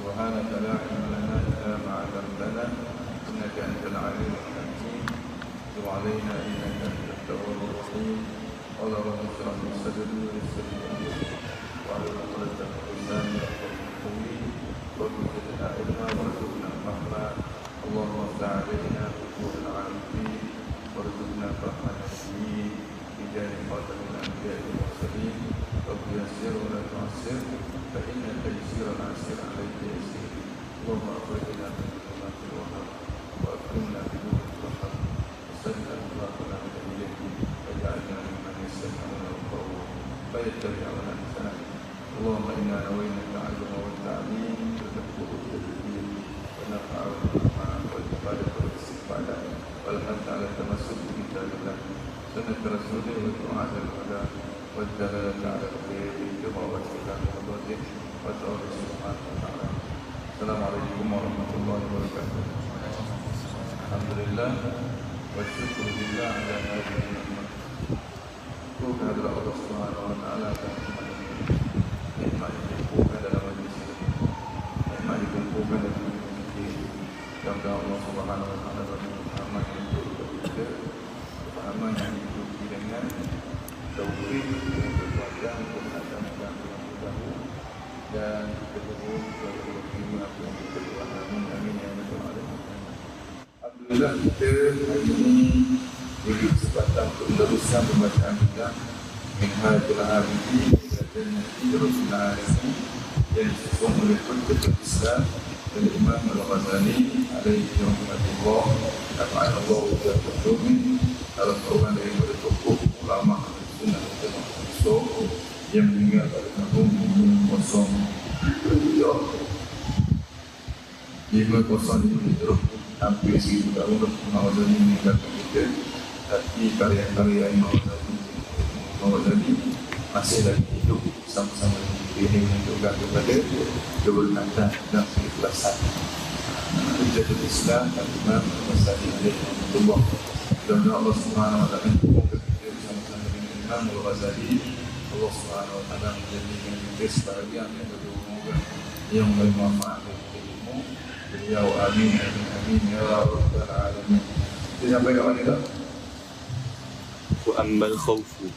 سبحانك لا علم لنا إلا ما علمتنا إنك أنت العليم الحكيم. تب علينا إنك أنت التواب الرحيم. قال رب اشرح لي صدري ويسر لي أمري واحلل عقدة من لساني يفقهوا قولي رب زدنا علما وارزقنا فهما. اللهم افتح علينا فتوح العارفين وارزقنا فهم النبيين بجاه خاتم الأنبياء والمرسلين. رب يسر ولا تعسر فإن تيسير العسير عليك يسير. اللهم أخرجنا من ظلمات الوهم وأكرمنا بنور البصر وسهل أخلاقنا بإليك واجعلنا ممن يستمعون القول فيتبعون أحسنه. اللهم إنا نوينا التعلم والتعليم والتفقه والتدبير ونفع والنفع والعبادة والاستفادة والحث على التمسك بكتاب الله سنة رسوله والدعاء على الهدى والدلالة على الخير باتباع واتباع مرضاته وتوكل سبحانه وتعالى. السلام عليكم ورحمة الله وبركاته. الحمد لله والشكر لله على هذه النعمة. Bukan adalah Allah Subhanahu Wa Taala dan nikmat yang dikumpulkan dalam majlis ini, nikmat yang dikumpulkan dalam majlis ini. Semoga Allah Subhanahu Wa Taala beri pahaman yang betul kita, pahaman yang diikuti dengan taufik yang berkuasa untuk melaksanakan yang mudah dan ketemu berterima apa yang kita doa. Amin amin ya rabbal alamin. Alhamdulillah kita hari ini diberi kesempatan untuk meneruskan pembacaan kita Minhajul Abidin dan Rasul Alamin yang disusun oleh Qutbul Islam dan Imam Al-Ghazali alaihi rahmatullah. Ta'ala wa dalam seorang daripada tokoh ulama sunnah dan usul yang meninggal pada tahun 505 hampir 1000 tahun Imam Ghazali meninggalkan kita, tapi karya-karya Imam Ghazali masih lagi hidup sama-sama dipilih juga kepada keberkatan dan keikhlasan. Hujjatul Islam dan Imam Ghazali alaihi rahmatullah. Dan Allah Subhanahu Wa Taala mengumpulkan kita bersama-sama dengan Imam Ghazali. Allah Subhanahu Wa Taala menjadikan kita sebahagian yang berhubungan yang bermanfaat bagi ilmu beliau. Amin amin amin ya rabbal alamin. Kita sampai ke mana dah? Wa ammal khawfu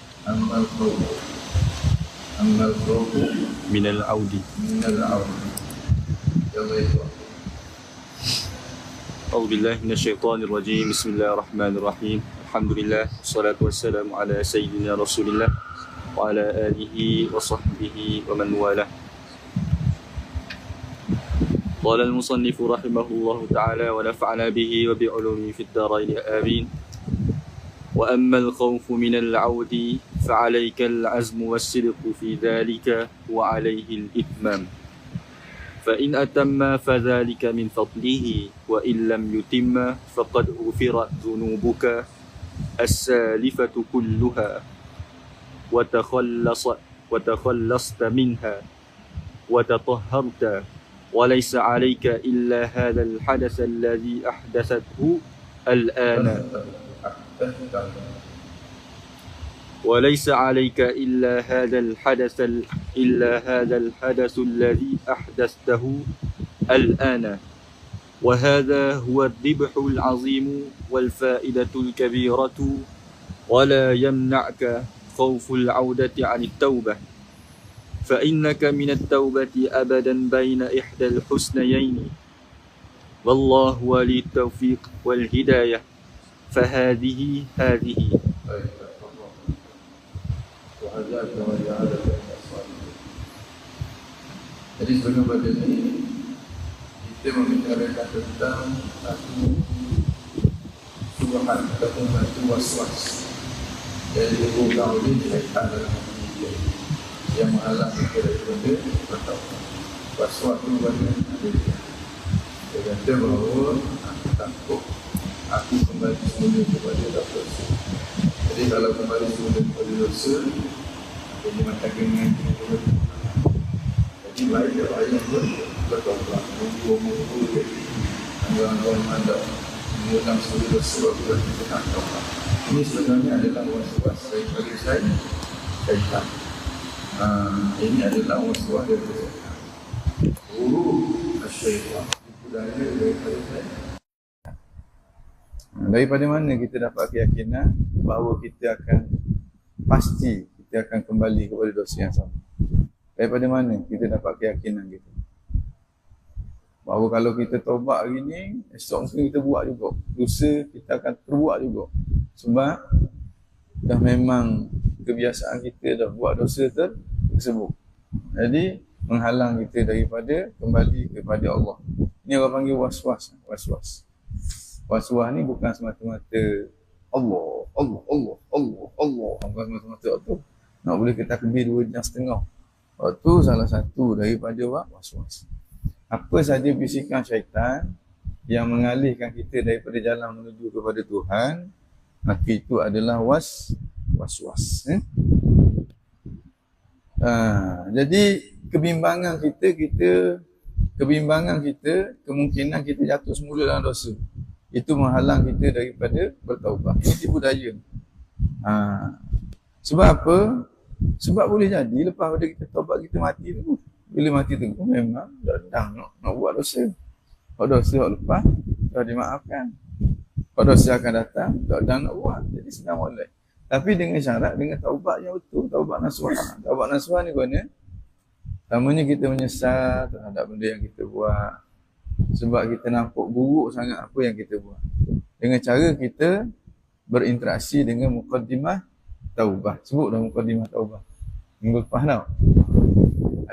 minal audi. Ya Allah. A'udzu billahi minasyaitonir rajim. Bismillahirrahmanirrahim. Alhamdulillah wassalatu wassalamu ala sayyidina Rasulillah wa ala alihi wa sahbihi wa man walah. Qala al-musannif rahimahullahu ta'ala wa nafa'ana bihi wa bi'ulumihi fid dharain amin. Wa amma al-khawfu min al-'audi fa 'alayka al-'azmu was-sidqu fi dhalika wa 'alayhi al-itmam. فإن أتم فذلك من فضله وإن لم يتم فقد غفرت ذنوبك السالفة كلها وتخلصت منها وتطهرت وليس عليك إلا هذا الحدث الذي أحدثته الآن وليس عليك إلا هذا الحدث الذي أحدثته الآن. وهذا هو الذبح العظيم والفائدة الكبيرة ولا يمنعك خوف العودة عن التوبة فإنك من التوبة أبدا بين إحدى الحسنيين والله ولي التوفيق والهداية فهذه Jadi sebelum pada ini kita membicarakan tentang satu subhan atau satu waswas yang dilakukan oleh syaitan dalam diri yang menghalang kita daripada bertaubat. Waswas itu banyak ada. Dia kata bahawa aku takut aku kembali semula kepada dosa. Jadi kalau kembali semula kepada dosa, jadi macam dengan kita. Jadi baik dia ayam pun bertaubat. Munggu jadi anggaran mandat mengulang semula dosa baru kita nak taubat. Ini sebenarnya adalah waswas daripada syaitan. Ini adalah waswas daripada syaitan. Guru syaitan, tipu daya daripada saya. Daripada mana kita dapat keyakinan bahawa kita akan pasti kita akan kembali kepada dosa yang sama? Daripada mana kita dapat keyakinan gitu? Bahawa kalau kita taubat hari ni, esok mungkin kita buat juga. Dosa kita akan terbuat juga. Sebab dah memang kebiasaan kita dah buat dosa tersebut. Jadi menghalang kita daripada kembali kepada Allah. Ini orang panggil waswas. Waswas ni bukan semata-mata Allah. Bukan semata-mata tu. Nak boleh kita takbir 2 jam setengah. Itu salah satu daripada waswas. Apa saja bisikan syaitan yang mengalihkan kita daripada jalan menuju kepada Tuhan, maka itu adalah waswas. Jadi kebimbangan kita, kemungkinan kita jatuh semula dalam dosa. Itu menghalang kita daripada bertaubat. Ini tipu daya. Sebab apa? Sebab boleh jadi lepas pada kita taubat kita mati tu. Bila mati tu memang dah nak buat dosa. Kalau dosa lepas dah dimaafkan. Kalau dosa akan datang dah nak buat. Jadi senang molek. Tapi dengan syarat dengan taubat yang betul, taubat nasuha. Taubat nasuha ni mana? Pertamanya kita menyesal terhadap benda yang kita buat. Sebab kita nampak buruk sangat apa yang kita buat. Dengan cara kita berinteraksi dengan muqaddimah taubah. Sebut dah muqaddimah taubah. Minggu lepas tau.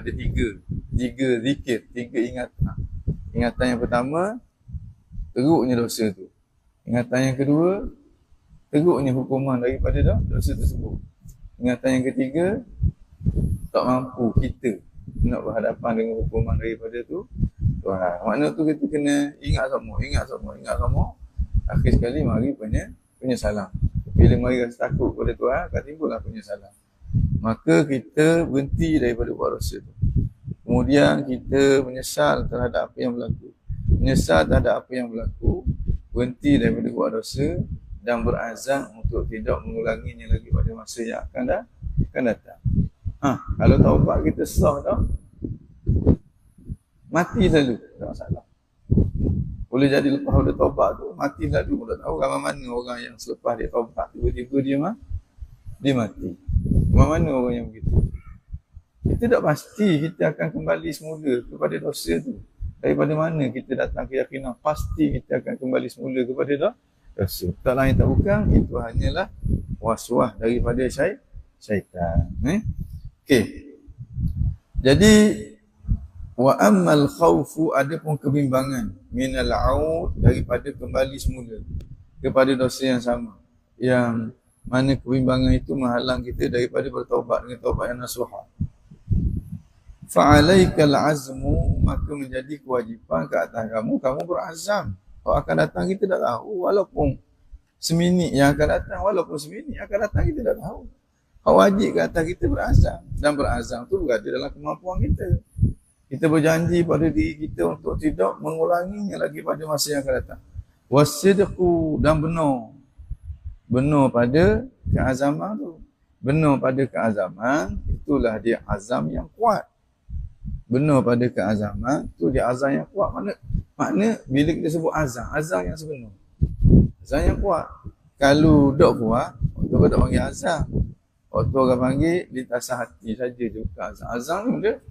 Ada tiga zikir, 3 ingatan. Ingatan yang pertama, teruknya dosa tu. Ingatan yang kedua, teruknya hukuman daripada dosa tersebut. Ingatan yang ketiga, tak mampu kita nak berhadapan dengan hukuman daripada tu Tuhan. Makna tu kita kena ingat semua. Akhir sekali mari penyesalan. Bila mari rasa takut kepada Tuhan, akan timbullah penyesalan. Maka kita berhenti daripada buat dosa tu. Kemudian kita menyesal terhadap apa yang berlaku. Berhenti daripada buat dosa dan berazam untuk tidak mengulanginya lagi pada masa yang akan datang. Kalau taubat kita sah dah, mati lalu, tak masalah. Boleh jadi lepas pada taubat tu, mati lalu. Tak tahu ramai mana orang yang selepas dia taubat, tiba-tiba dia mati. Ramai mana orang yang begitu. Kita tak pasti kita akan kembali semula kepada dosa tu. Daripada mana kita datang keyakinan pasti kita akan kembali semula kepada dosa. Tak lain tak bukan, itu hanyalah waswas daripada syaitan. Okey. Jadi wa ammal khaufu, adapun kebimbangan, minal aud, daripada kembali semula kepada dosa yang sama, yang mana kebimbangan itu menghalang kita daripada bertaubat dengan taubat yang nasuha. Fa'alaikal azmu, maka menjadi kewajipan ke atas kamu berazam. Kalau akan datang kita tak tahu, walaupun seminit yang akan datang, kita tak tahu. Wajib ke atas kita berazam, dan berazam tu berada dalam kemampuan kita. Kita berjanji pada diri kita untuk tidak mengulanginya lagi pada masa yang akan datang. Wasidqu, dan benar pada keazaman tu. Benar pada keazaman, itulah dia azam yang kuat. Benar pada keazaman, itu dia azam yang kuat. Makna bila kita sebut azam yang sebenar. Azam yang kuat. Kalau tak kuat, waktu tak panggil azam. Waktu orang panggil lintasan hati saja juga azam. Azam ni dia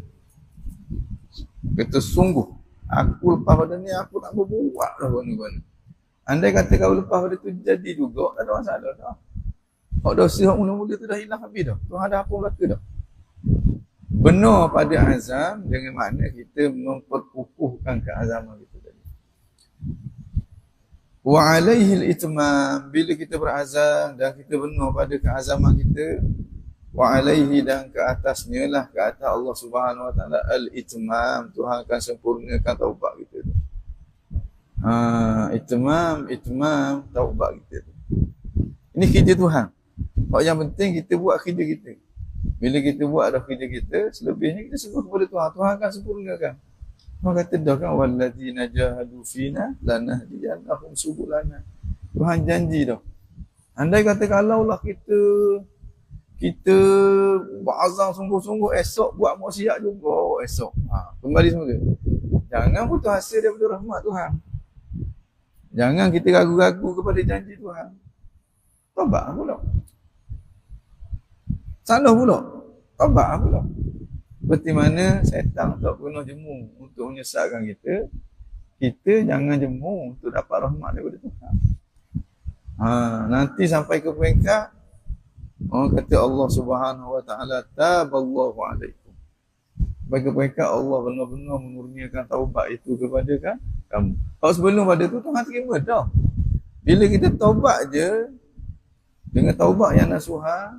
kata sungguh, aku lepas pada ni aku tak berbuat dah guna-guna. Andai kata kau lepas pada tu jadi juga, tak ada masalah dah. Hak dosa hak mula-mula tu dah hilang habis dah. Tuhan dah apa belaka dah. Benar pada azam dengan makna kita memperkukuhkan keazaman kita tadi. Wa alaihi al-itmam, bila kita berazam dan kita benar pada keazaman kita, wa alaihi, dan ke atasnya lah, ke atas Allah Subhanahu wa taala, al-itmam, Tuhan akan sempurnakan taubat kita tu. Itmam taubat kita tu. Ini kerja Tuhan. Yang penting kita buat kerja kita. Bila kita buat dah kerja kita, selebihnya kita serah kepada Tuhan. Tuhan akan sempurnakan. Tuhan kata dah kan, walladzina jahadu fina lanahdiyannahum subulana. Tuhan janji dah. Andai kata kalaulah kita berazam sungguh-sungguh, esok buat maksiat juga esok. Kembali semula. jangan putus asa daripada rahmat Tuhan. Jangan kita ragu-ragu kepada janji Tuhan. Taubat pula. Salah pula. Taubat pula. Seperti mana syaitan tak pernah jemu untuk menyesatkan kita, kita jangan jemu untuk dapat rahmat daripada Tuhan. Nanti sampai ke peringkat orang kata Allah Subhanahu Wa Taala taballahu alaikum. Sampai ke peringkat Allah benar-benar mengurniakan taubat itu kepada kamu. Kalau sebelum pada tu Tuhan terima dah. Bila kita taubat je dengan taubat yang nasuha,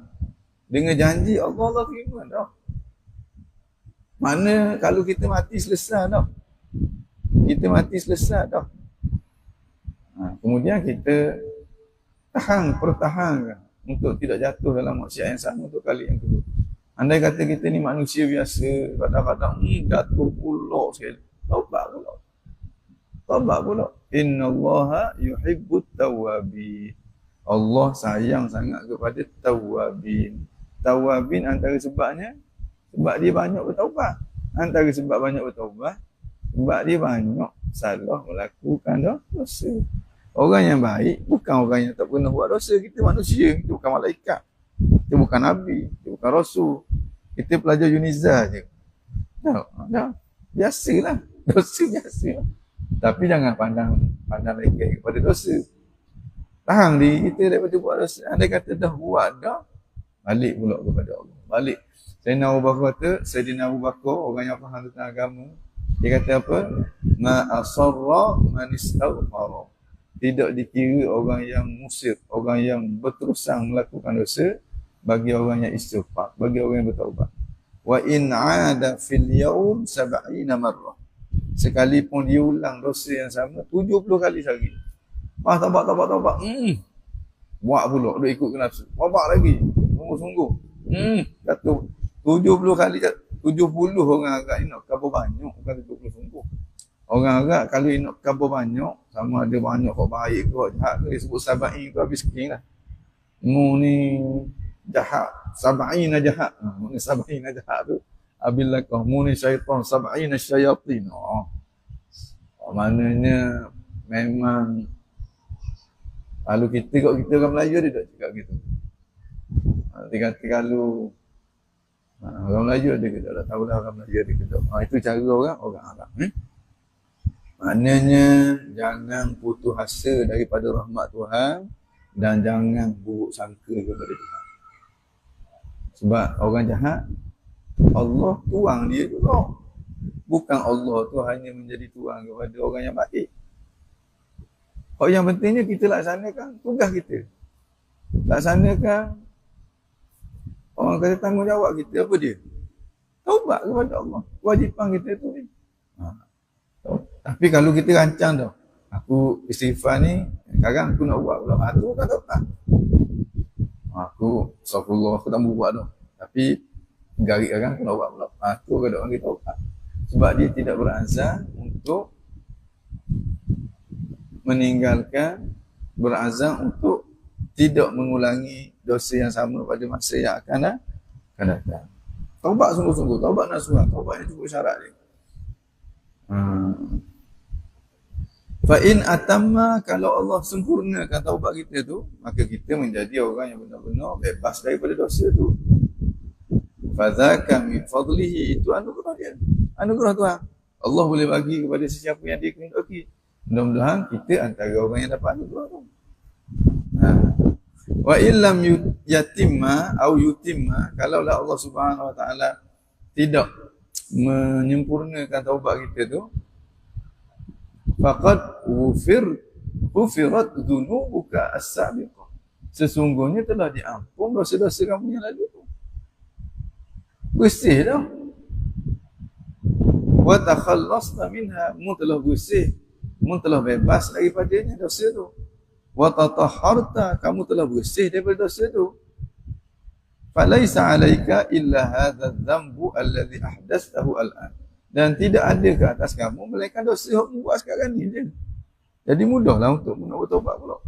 dengan janji Allah terima dah. Mana kalau kita mati selesai dah. Kita mati selesai dah. Kemudian kita pertahankan untuk tidak jatuh dalam maksiat yang sama untuk kali yang kedua. Andai kata kita ni manusia biasa, kadang-kadang jatuh pula sekali. Taubat pula. Innallaha yuhibbut tawwabin. Allah sayang sangat kepada tawwabin. Tawwabin antara sebabnya sebab dia banyak bertaubat. Antara sebab banyak bertaubat, sebab dia banyak salah melakukan dosa. Orang yang baik bukan orang yang tak pernah buat dosa. Kita manusia, kita bukan malaikat. Kita bukan nabi, kita bukan rasul. Kita pelajar Unizah je. Dah. Biasalah. Dosa biasalah. Tapi jangan pandang lagi kepada dosa. Tahan diri kita daripada buat dosa. Andai kata dah buat dah, balik pula kepada Allah. Balik. Sayyidina Abu Bakar, orang yang faham tentang agama, dia kata apa? Ma asarra man istaghfara. Tidak dikira orang yang musir, orang yang berterusan melakukan dosa bagi orang yang istighfar, bagi orang yang bertaubat. Wa in 'ada fil yawm 70 marrah. Sekalipun dia ulang dosa yang sama 70 kali sehari. Taubat. Buat pula, duk ikut ke nafsu. Taubat lagi. Sungguh-sungguh. Kata 70 kali, 70 orang agak nak kabar banyak, bukan 70 sungguh. Orang agak kalau nak kabar banyak, sama ada banyak kok baik ke jahat ke, dia sebut saba'i tu habis kering lah. Ni jahat, sab'ina jahat. Ni sab'ina jahat tu abillah kamu ni syaitan, sab'ina syayatin. Maknanya memang kalau kita orang Melayu dia tak cakap gitu. Nanti kata kalau orang Melayu ada ke tak tahu lah orang Melayu ada ke tak. Itu cara orang Arab. Maknanya jangan putus asa daripada rahmat Tuhan dan jangan buruk sangka kepada Tuhan. Sebab orang jahat Allah tuang dia juga. Bukan Allah tu hanya menjadi tuang kepada orang yang baik. Yang pentingnya kita laksanakan tugas kita. Laksanakan orang kata tanggungjawab kita apa dia? Taubat kepada Allah. Kewajipan kita tu ni. Tapi kalau kita rancang dah, aku istighfar ni, sekarang aku nak buat pula. Aku kan tak. Aku astagfirullah, aku tak mau buat dah. Tapi garik sekarang aku nak buat pula. Aku kada orang kita taubat. Sebab dia tidak berazam untuk meninggalkan, berazam untuk tidak mengulangi dosa yang sama pada masa yang akan datang. Taubat sungguh-sungguh, taubat nasuha, taubat yang cukup syarat dia. Fa in atamma, kalau Allah sempurnakan taubat kita tu, maka kita menjadi orang yang benar-benar bebas daripada dosa tu. Fa dzaka min fadlihi, itu anugerah dia. Anugerah Tuhan. Allah boleh bagi kepada sesiapa yang dia kehendaki. Mudah-mudahan kita antara orang yang dapat anugerah tu. Wa illam yatimma au yutimma, kalaulah Allah Subhanahu Wa Taala tidak menyempurnakan taubat kita tu, faqad ghufirat dhunubuka as-sabiqah, sesungguhnya telah diampun dosa-dosa kamu yang lalu tu. Bersih dah. Wa takhallasta minha, mu telah bersih, mu telah bebas daripadanya dosa tu. Wa tatahharta, kamu telah bersih daripada dosa tu. Falaisa 'alaika illa hadha adh-dhanbu alladhi ahdathahu al-an, dan tidak ada ke atas kamu melainkan dosa yang kamu buat sekarang ni je. Jadi mudahlah untuk nak bertaubat pula.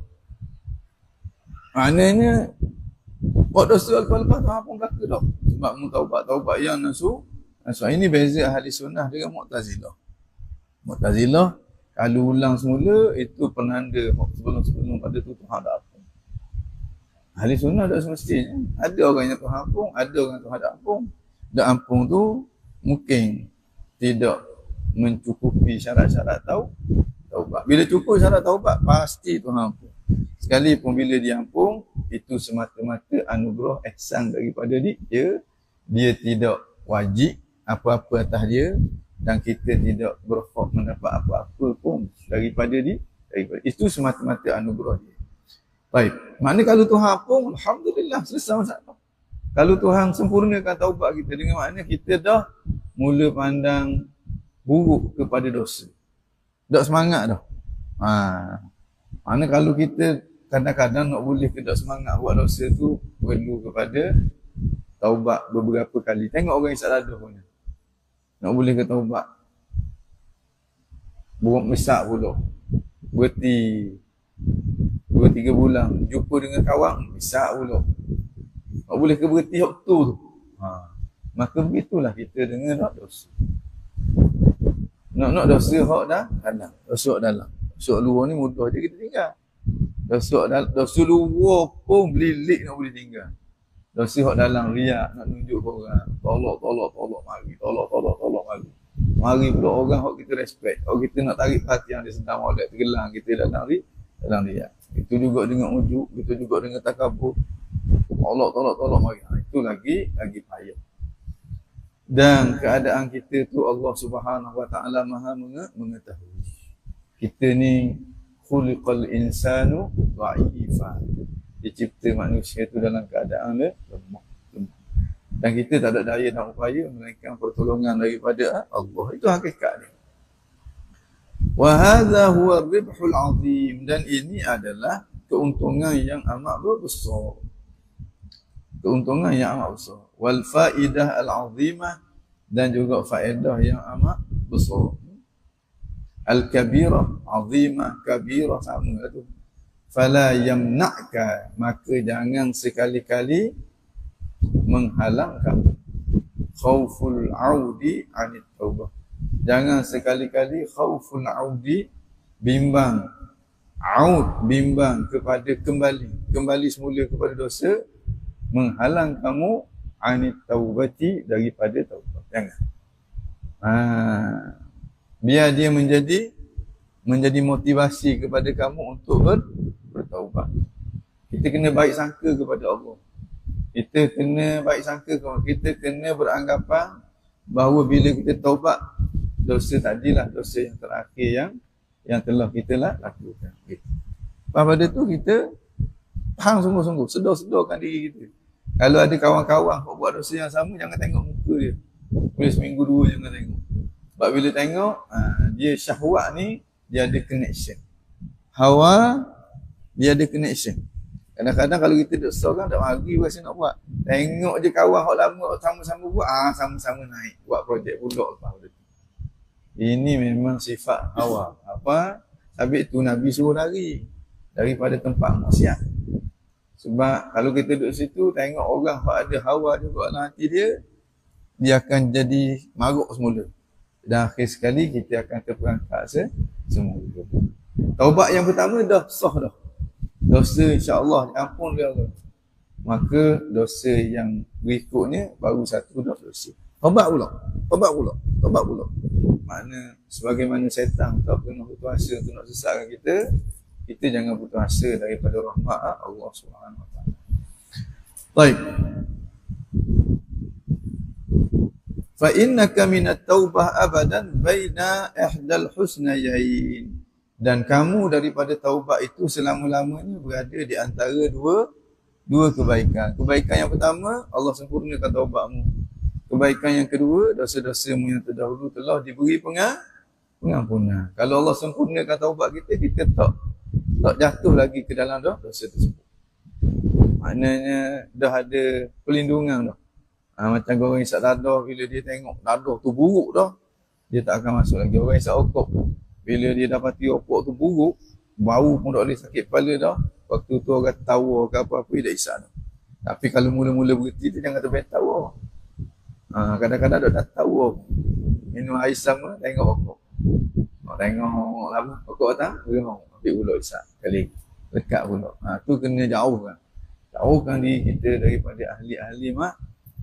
Maknanya buat dosa lepas-lepas tu apa kata dah. Sebab mu taubat yang nasuh. Ini beza ahli sunnah dengan Mu'tazilah. Mu'tazilah kalau ulang semula itu penanda sebelum-sebelum pada tu Tuhan tak ampun. Ahli sunnah tak semestinya. Ada orang yang Tuhan ampun, ada orang yang Tuhan tak ampun. Tak ampun tu mungkin tidak mencukupi syarat-syarat taubat. Bila cukup syarat taubat, pasti Tuhan ampun. Sekalipun bila dia ampun, itu semata-mata anugerah ihsan daripada dia. Dia tidak wajib apa-apa atas dia dan kita tidak berhak mendapat apa-apa pun daripada dia. Itu semata-mata anugerah dia. Baik. Maknanya kalau Tuhan ampun, alhamdulillah, selesai masalah. Kalau Tuhan sempurnakan taubat kita dengan makna kita dah mula pandang buruk kepada dosa. Tak semangat dah. Mana kalau kita kadang-kadang nak boleh ke tak semangat buat dosa tu perlu kepada taubat beberapa kali. Tengok orang isap dadah pun. Nak boleh ke taubat. Buruk mesak pula. Berhenti 2-3 bulan. Jumpa dengan kawan, mesak pula. Tak boleh ke berhenti waktu tu. Maka begitulah kita dengan nak dosa. Nak dosa hak dah dalam. Dosa dalam. Dosa luar ni mudah je kita tinggal. Dosa luar pun belilik nak boleh tinggal. Dosa hak dalam riak nak tunjuk ke orang. Tolak mari. Tolak mari. Mari pula orang hak kita respect. Hak kita nak tarik perhatian dia sedang molek tergelang kita dalam riak. Itu juga dengan ujuk, itu juga dengan takabur. Tolak mari. Itu lagi payah. Dan keadaan kita tu Allah Subhanahu Wa Taala Maha mengetahui. Kita ni khuliqal insanu dha'ifa. Dicipta manusia tu dalam keadaan lemah. Dan kita tak ada daya dan upaya melainkan pertolongan daripada Allah. Itu hakikat dia. Wa hadza huwa ar-ribhul 'azim, dan ini adalah keuntungan yang amat besar. Keuntungan yang amat besar. Wal faidah al-'azimah, dan juga faedah yang amat besar. Al-kabirah, 'azimah, kabirah sama tu. Fala yamna'ka, maka jangan sekali-kali menghalang kamu. Khauful 'audi 'anit taubah. Jangan sekali-kali khauful 'audi, bimbang. 'Aud, bimbang kepada kembali semula kepada dosa, menghalang kamu anit taubati, daripada taubat. Jangan. Biar dia menjadi motivasi kepada kamu untuk bertaubat. Kita kena baik sangka kepada Allah. Kita kena baik sangka kepada Allah. Kita kena beranggapan bahawa bila kita taubat, dosa tadilah dosa yang terakhir yang telah kita lakukan. Pada tu kita faham sungguh-sungguh, sedar-sedarkan diri kita. Kalau ada kawan-kawan kau buat dosa yang sama, jangan tengok muka dia. Boleh seminggu 2 jangan tengok. Sebab bila tengok, dia syahwat ni, dia ada connection. Hawa, dia ada connection. Kadang-kadang kalau kita duduk seorang, tak mari rasa nak buat. Tengok je kawan hak lama sama-sama buat, sama-sama naik. Buat projek pula lepas tu. Ini memang sifat hawa. Apa? Habis tu Nabi suruh lari daripada tempat maksiat. Sebab kalau kita duduk situ, tengok orang yang ada hawa juga dalam hati dia, dia akan jadi maruk semula. Dan akhir sekali kita akan terperangkap semula. Taubat yang pertama dah sah dah. Dosa insya-Allah diampun oleh Allah. Maka dosa yang berikutnya baru satu dah dosa. Taubat pula. Makna sebagaimana setan tak pernah putus asa untuk nak sesatkan kita jangan putus asa daripada rahmat Allah Subhanahu Wa Taala. Baik. Fa innaka minat taubah abadan baina ihdal husnayain. Dan kamu daripada taubat itu selama-lamanya berada di antara dua kebaikan. Kebaikan yang pertama, Allah sempurnakan taubatmu. Kebaikan yang kedua, dosa-dosamu yang terdahulu telah diberi pengampunan. Kalau Allah sempurnakan taubat kita tak jatuh lagi ke dalam dosa tersebut. Maknanya dah ada pelindungan dah. Macam orang isap dadah, bila dia tengok dadah tu buruk dah, dia tak akan masuk lagi. Orang isap okok, bila dia dapati okok tu buruk, bau pun tak boleh sakit kepala dah, waktu tu orang tawa ke apa-apa, dia dah isap dah. Tapi kalau mula-mula berhenti, dia jangan tertawa. Kadang-kadang dah tawa, minum air sama, tengok okok. tengok lah pokok tak tengok ambil pula isap kali lekat pula. Tu kena jauhkan diri kita daripada ahli-ahli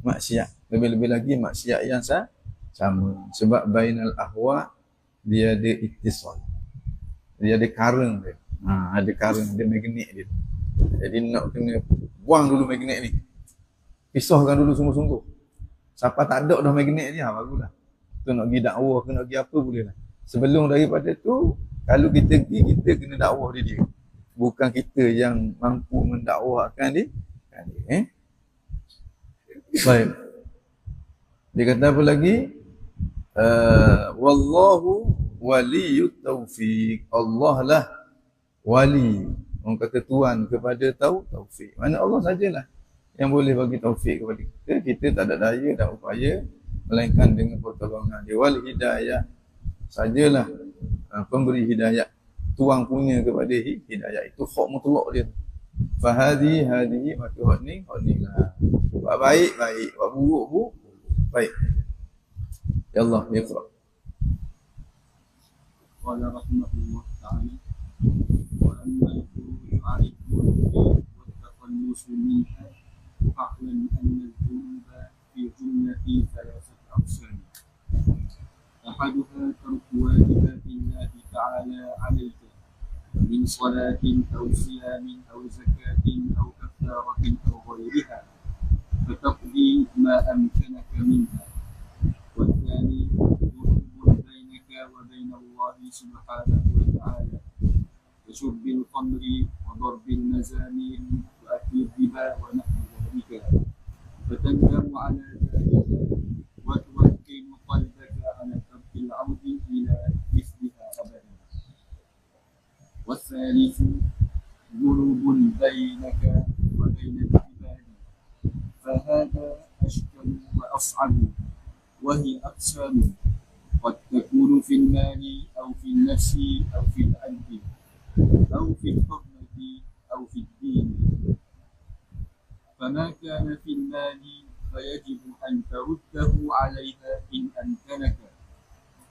maksiat, lebih-lebih lagi maksiat yang sama. Sebab bainal ahwa dia ada ittisal, dia ada kareng dia. Ada kareng, ada magnet dia. Jadi nak kena buang dulu magnet ni, pisahkan dulu sungguh-sungguh. Siapa tak ada dah magnet dia, baguslah. Tu nak pergi dakwah ke nak pergi apa boleh lah. Sebelum daripada tu, kalau kita pergi, kita kena dakwah dia. Bukan kita yang mampu mendakwahkan dia. Baik. Dia kata apa lagi? Wallahu waliyut taufiq. Allah lah wali. Orang kata tuan kepada taufik. Mana Allah sajalah yang boleh bagi taufik kepada kita. Kita tak ada daya, tak upaya, melainkan dengan pertolongan dia. Wal hidayah sajalah pemberi hidayah, tuang punya kepada hidayah. Itu hak mutlak dia. Fahadi maka hak ni lah. Buat baik buat buruk baik. Ya Allah, iqra. Qala rahimahullah ta'ala wa amma al-khuruj 'ala al-dhunubi wa at-takhallus minha fa'lam anna al-dhunuba fi jumlati thalathati aqsam. أحدها ترك واجبات الله تعالى عليك من صلاة أو صيام أو زكاة أو كفارة أو غيرها فتقضي ما أمكنك منها. والثاني ذنوب بينك وبين الله سبحانه وتعالى كشرب الخمر وضرب المزامير وأكل الربا ونحو ذلك فتندم على ذلك وتوكل قلبك على ترك العود إلى مثلها أبدا. والثالث ذنوب بينك وبين العباد فهذا أشكل وأصعب وهي أقسام قد تكون في المال أو في النفس أو في العلم أو في الحرمة أو في الدين. فما كان في المال فيجب أن ترده عليها إن أمكنك،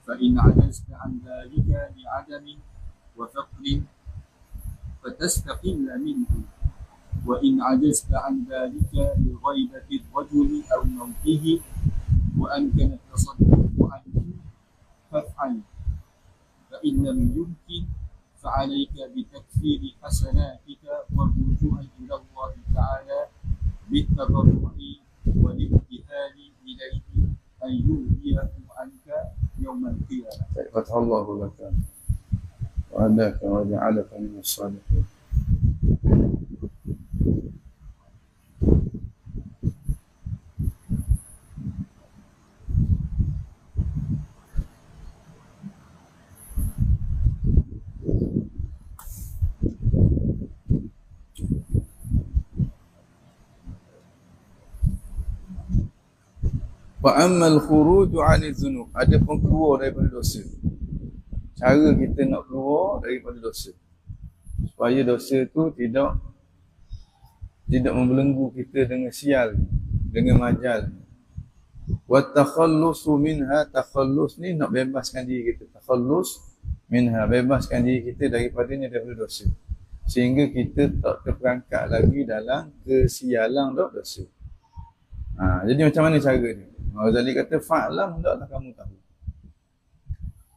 فإن عجزت عن ذلك لعدم وفقر فتستقل منه، وإن عجزت عن ذلك لغيبة الرجل أو موته وأمكن التصدق عنه فافعل، فإن لم يمكن فعليك بتكثير حسناتك والرجوع إلى الله تعالى بالتضرع والابتهال إليه أن يهديه عنك يوم القيامة. فتح الله لك وهداك وجعلك من الصالحين. Wa ammal khuruju 'anil dzunub, adapun keluar daripada dosa. Cara kita nak keluar daripada dosa supaya dosa tu tidak membelenggu kita dengan sial, dengan majal. Wa takhallusu minha, takhallus ni nak bebaskan diri kita. Takhallus minha, bebaskan diri kita daripadanya, daripada dosa, sehingga kita tak terperangkap lagi dalam kesialan dosa. Jadi macam mana cara dia? Ghazali kata fa'lam, hendaklah kamu tahu.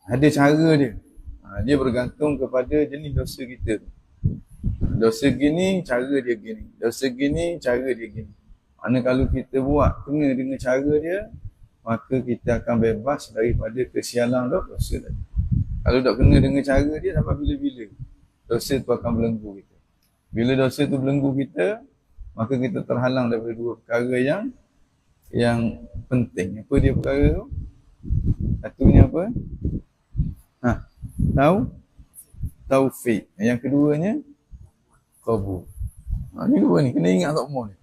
Ada cara dia. Dia bergantung kepada jenis dosa kita. Dosa gini, cara dia gini. Dosa gini, cara dia gini. Mana kalau kita buat kena dengan cara dia, maka kita akan bebas daripada kesialan dosa tadi. Kalau tak kena dengan cara dia, sampai bila-bila dosa tu akan belenggu kita. Bila dosa tu belenggu kita, maka kita terhalang daripada dua perkara yang penting. Apa dia perkara tu? Satunya apa? Taufik. Yang keduanya qabul. Ni dua ni kena ingat tak semua ni.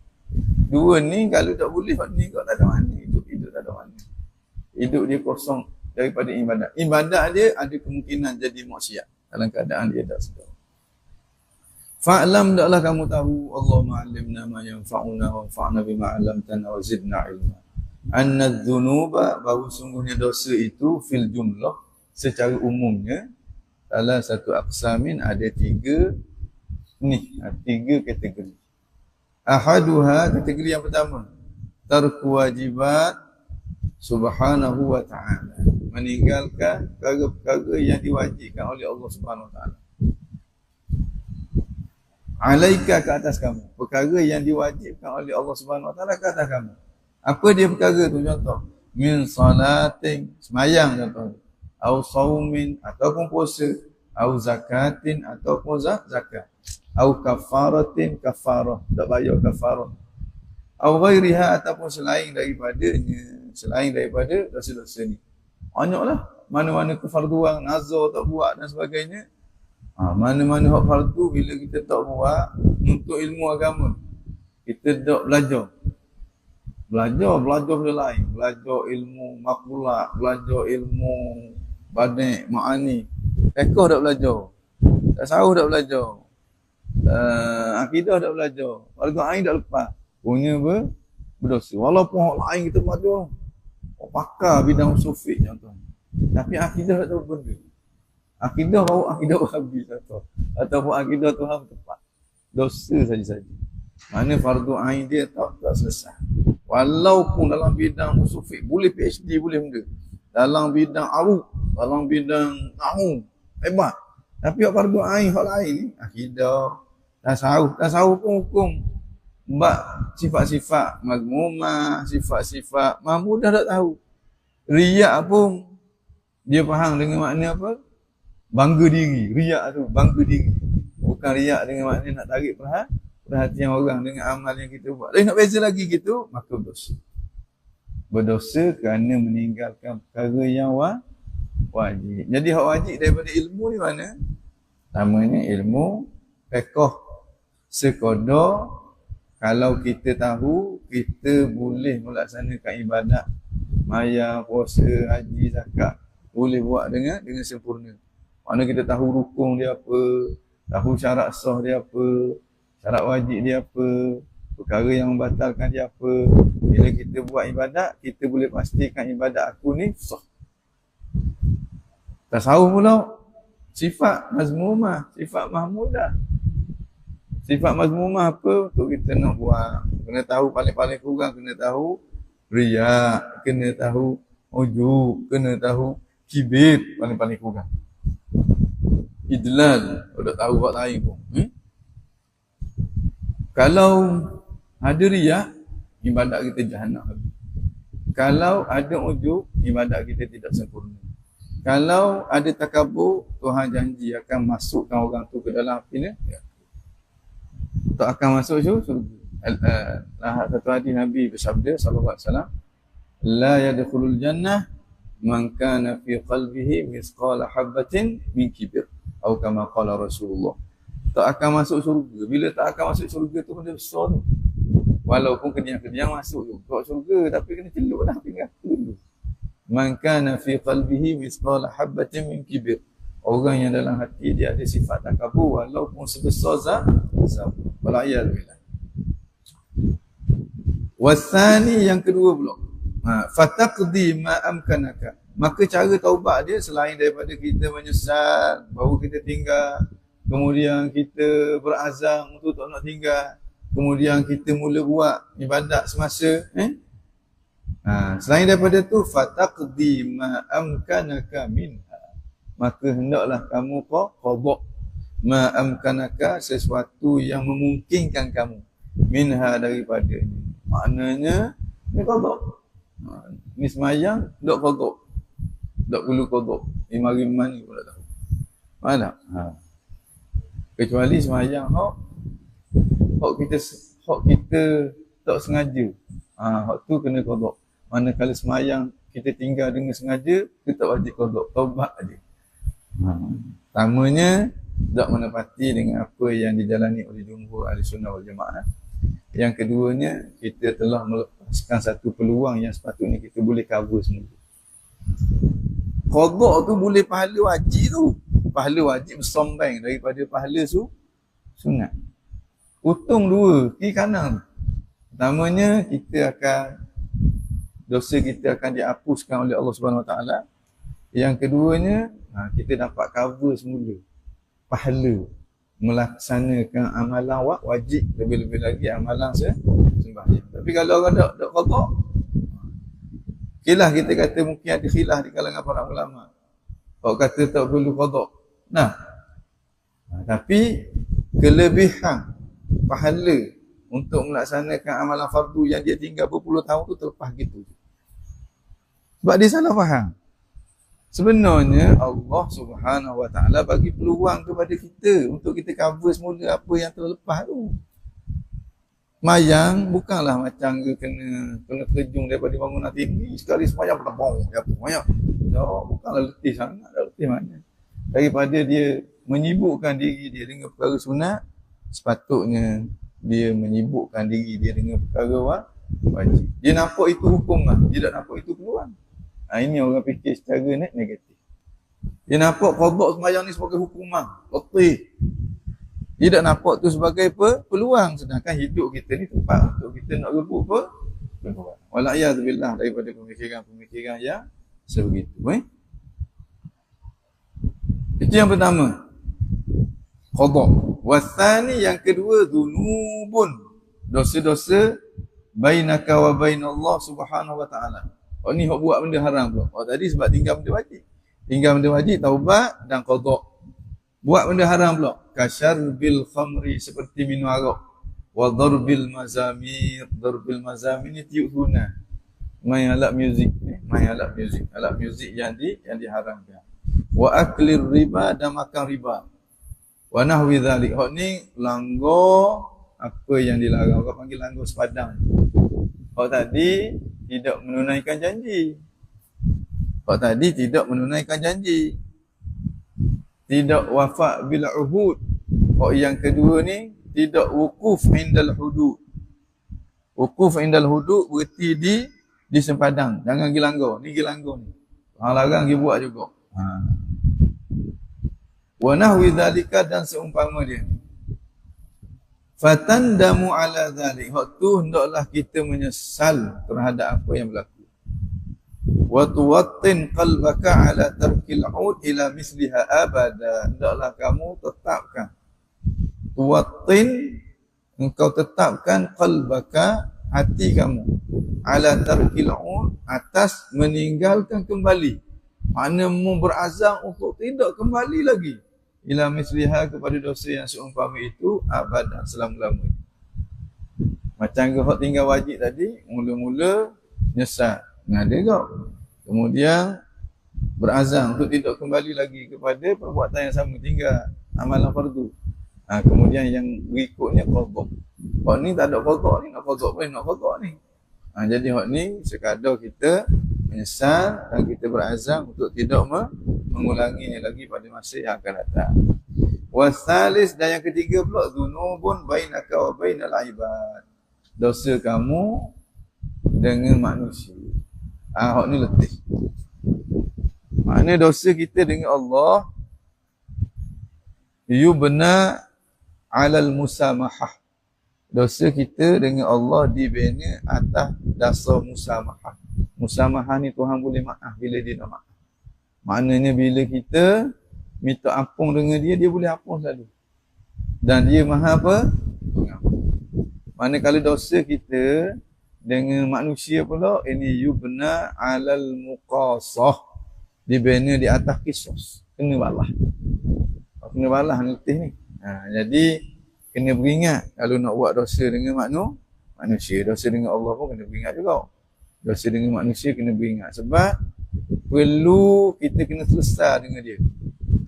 Dua ni kalau tak boleh, ni kau tak ada mana. Hidup tak ada mana. Hidup dia kosong daripada ibadat. Ibadat dia ada kemungkinan jadi maksiat dalam keadaan dia tak sedar. Fa'lam, daklah kamu tahu, Allahumma 'allimna ma yanfa'una wanfa'na bima 'allamtana wa zidna ilma. Anna adh-dhunuba, bahawa sungguhnya dosa itu fil jumlah, secara umumnya salah satu aqsamin ada tiga kategori. Ahaduha, kategori yang pertama, tarku wajibat subhanahu wa ta'ala, meninggalkan perkara-perkara yang diwajibkan oleh Allah Subhanahu wa ta'ala. Alaika, ke atas kamu, perkara yang diwajibkan oleh Allah Subhanahu wa ta'ala ke atas kamu. Apa dia perkara tu? Contoh, min salatin, semayang contoh, au saumin, ataupun puasa, au zakatin, ataupun zakat, au kafaratin, kafarah, tak bayar kafarah, au ghairiha, ataupun selain daripada dosa-dosa ni. Banyaklah mana-mana kefarduan, nazar tak buat dan sebagainya. Mana-mana hak fardu bila kita tak buat untuk ilmu agama, kita tak belajar benda lain, belajar ilmu makulat, belajar ilmu badik, ma'ani, fiqh tak belajar, tasawuf tak belajar, akidah tak belajar, fardu ain tak lepas, punya berdosa. Walaupun hak lain kita belajar, pakar bidang sufi contoh, tapi akidah tak tahu benda. Akidah Wahabi ataupun akidah Tuhan tepat, dosa saja. Mana fardu ain dia tak selesai. Walaupun dalam bidang usul fiqh boleh PhD, boleh benda. Dalam bidang aruf, dalam bidang nahwu, hebat. Tapi hak fardu ain hak lain ni, akidah, tasawuf pun hukum sifat-sifat mazmumah, sifat-sifat mahmudah tak tahu. Riak pun dia faham dengan makna apa? Bangga diri. Riak tu bangga diri, bukan riak dengan makna nak tarik perhatian orang dengan amal yang kita buat. Tapi nak beza lagi gitu, maka berdosa kerana meninggalkan perkara yang wajib. Jadi hak wajib daripada ilmu ni mana? Namanya ilmu fiqh. Sekadar kalau kita tahu, kita boleh melaksanakan ibadat maya, puasa, haji, zakat, boleh buat dengan sempurna. Mana kita tahu rukun dia apa, tahu syarat sah dia apa, syarat wajib dia apa, perkara yang membatalkan dia apa. Bila kita buat ibadat, kita boleh pastikan ibadat aku ni sah. Tasawuf pula, sifat mazmumah, sifat mahmudah. Sifat mazmumah apa? Untuk kita nak buat, kena tahu paling-paling kurang, kena tahu riak, kena tahu ujub, kena tahu kibir, paling-paling kurang. Idlal, kalau tak tahu buat lain pun. Kalau ada riak, ibadat kita jahanam. Kalau ada ujub, ibadat kita tidak sempurna. Kalau ada takabur, Tuhan janji akan masukkan orang tu ke dalam api ni. Tak akan masuk syurga. Satu hadis Nabi bersabda sallallahu alaihi wasallam, la yadkhulul jannah man kana fi qalbihi misqala habatin min kibir. Atau kama qala Rasulullah. Tak akan masuk syurga. Bila tak akan masuk syurga tu benda besar tu. Walaupun kediang-kediang masuk juga syurga, tapi kena celup dah tinggal dulu. Man kana fi qalbihi misqala habatin min kibir. Orang yang dalam hati dia ada sifat takabur walaupun sebesar zabur. Walayalillah. Wasani, yang kedua pula. Fataqdi ma amkanaka. Maka cara taubat dia selain daripada kita menyesal baru kita tinggal, kemudian kita berazam untuk tak nak tinggal, kemudian kita mula buat ibadat semasa selain daripada tu, fataqdi ma amkanaka minha, maka hendaklah kamu qada ma amkanaka, sesuatu yang memungkinkan kamu, minha, daripada ini. Maknanya ni qada, ni semayang dok qada, tak perlu kodok. Imam-imam ni pun tak tahu. Mana? Kecuali semayang hak kita tak sengaja. Hak tu kena kodok. Manakala semayang kita tinggal dengan sengaja, kita tak wajib kodok. Taubat aja. Pertamanya, tak menepati dengan apa yang dijalani oleh jumhur ahli sunnah wal jamaah. Yang keduanya, kita telah melepaskan satu peluang yang sepatutnya kita boleh cover semua. Qada tu boleh pahala wajib tu. Pahala wajib bersambang daripada pahala sunat. Utung dua, kiri kanan. Pertamanya, dosa kita akan dihapuskan oleh Allah Subhanahu Wa Taala. Yang keduanya, kita dapat cover semula pahala melaksanakan amalan wajib, lebih-lebih lagi amalan sembahyang. Tapi kalau orang tak qada, khilaf kita kata mungkin ada khilaf di kalangan para ulama. Orang kata tak perlu qada. Tapi kelebihan pahala untuk melaksanakan amalan fardu yang dia tinggal berpuluh tahun tu terlepas gitu. Sebab dia salah faham. Sebenarnya Allah Subhanahu Wa Taala bagi peluang kepada kita untuk kita cover semula apa yang terlepas tu. Mayang bukanlah macam kena terjun daripada bangunan tinggi sekali semayang bertambung apa banyak. Bukanlah letih sangat, letih mana. Daripada dia menyibukkan diri dia dengan perkara sunat, sepatutnya dia menyibukkan diri dia dengan perkara wajib. Dia nampak itu hukum lah, dia tak nampak itu peluang. Ini orang fikir secara negatif. Dia nampak qada sembahyang ni sebagai hukuman, letih. Dia tak nampak tu sebagai peluang, sedangkan hidup kita ni tempat untuk kita nak rebut peluang. Wala'iyadzubillah daripada pemikiran-pemikiran yang sebegitu. Itu yang pertama, qada. Wasani, yang kedua, dzunubun, dosa-dosa bainaka wa bainallah Subhanahu Wa Taala. Ni hok buat benda haram pula. Tadi sebab tinggal benda wajib. Tinggal benda wajib, taubat dan qada. Buat benda haram pula. Kasyarbil khamri, seperti minum arak. Wa darbil mazamir. Darbil mazamir ni tiup guna. Main alat muzik. Alat muzik yang diharamkan. Wa aklir riba, dan makan riba. Wa nahwi dhalik. Hok ni langgar apa yang dilarang. Orang panggil langgar sepadang. Hok tadi tidak menunaikan janji. Tidak wafak bil uhud. Yang kedua ni tidak wukuf indal hudud. Wukuf indal hudud berarti di sepadang. Jangan pergi langgar. Ni pergi langgar ni. Hang larang pergi buat juga. Wa nahwi dzalika, dan seumpama dia. Fatandamu ala dhalik. Hak tu hendaklah kita menyesal terhadap apa yang berlaku. Wa tuwattin qalbaka ala tarkil 'ud ila misliha abada. Hendaklah kamu tetapkan. Tuwattin, engkau tetapkan qalbaka, hati kamu, ala tarkil 'ud, atas meninggalkan kembali. Maknanya berazam untuk tidak kembali lagi ila misliha, kepada dosa yang seumpama itu, abadan, selama-lamanya. Macam hak tinggal wajib tadi, mula-mula nyesal, ngada kau. Kemudian berazam untuk tidak kembali lagi kepada perbuatan yang sama, tinggal amalan fardu. Kemudian yang berikutnya qada. Hak ni tak ada qada ni, nak qada boleh nak qada ni. Jadi hak ni sekadar kita menyesal dan kita berazam untuk tidak mengulanginya lagi pada masa yang akan datang. Wasalis, dan yang ketiga pula, dzunubun bainaka wa bainal ibad. Dosa kamu dengan manusia. Hak ni letih. Maknanya dosa kita dengan Allah yubna alal musamahah. Dosa kita dengan Allah dibina atas dasar musamahah. Musamahah ni Tuhan boleh maaf bila dia nak maaf. Maknanya bila kita minta ampun dengan dia, dia boleh ampun selalu. Dan dia maha apa? Pengampun. Mana kalau dosa kita dengan manusia pula, ini yubna alal muqasah. Dibina di atas kisos. Kena balah. Kena balah letih ni. Jadi kena beringat kalau nak buat dosa dengan manusia. Dosa dengan Allah pun kena beringat juga. Dosa dengan manusia kena beringat. Sebab perlu kita kena selesai dengan dia.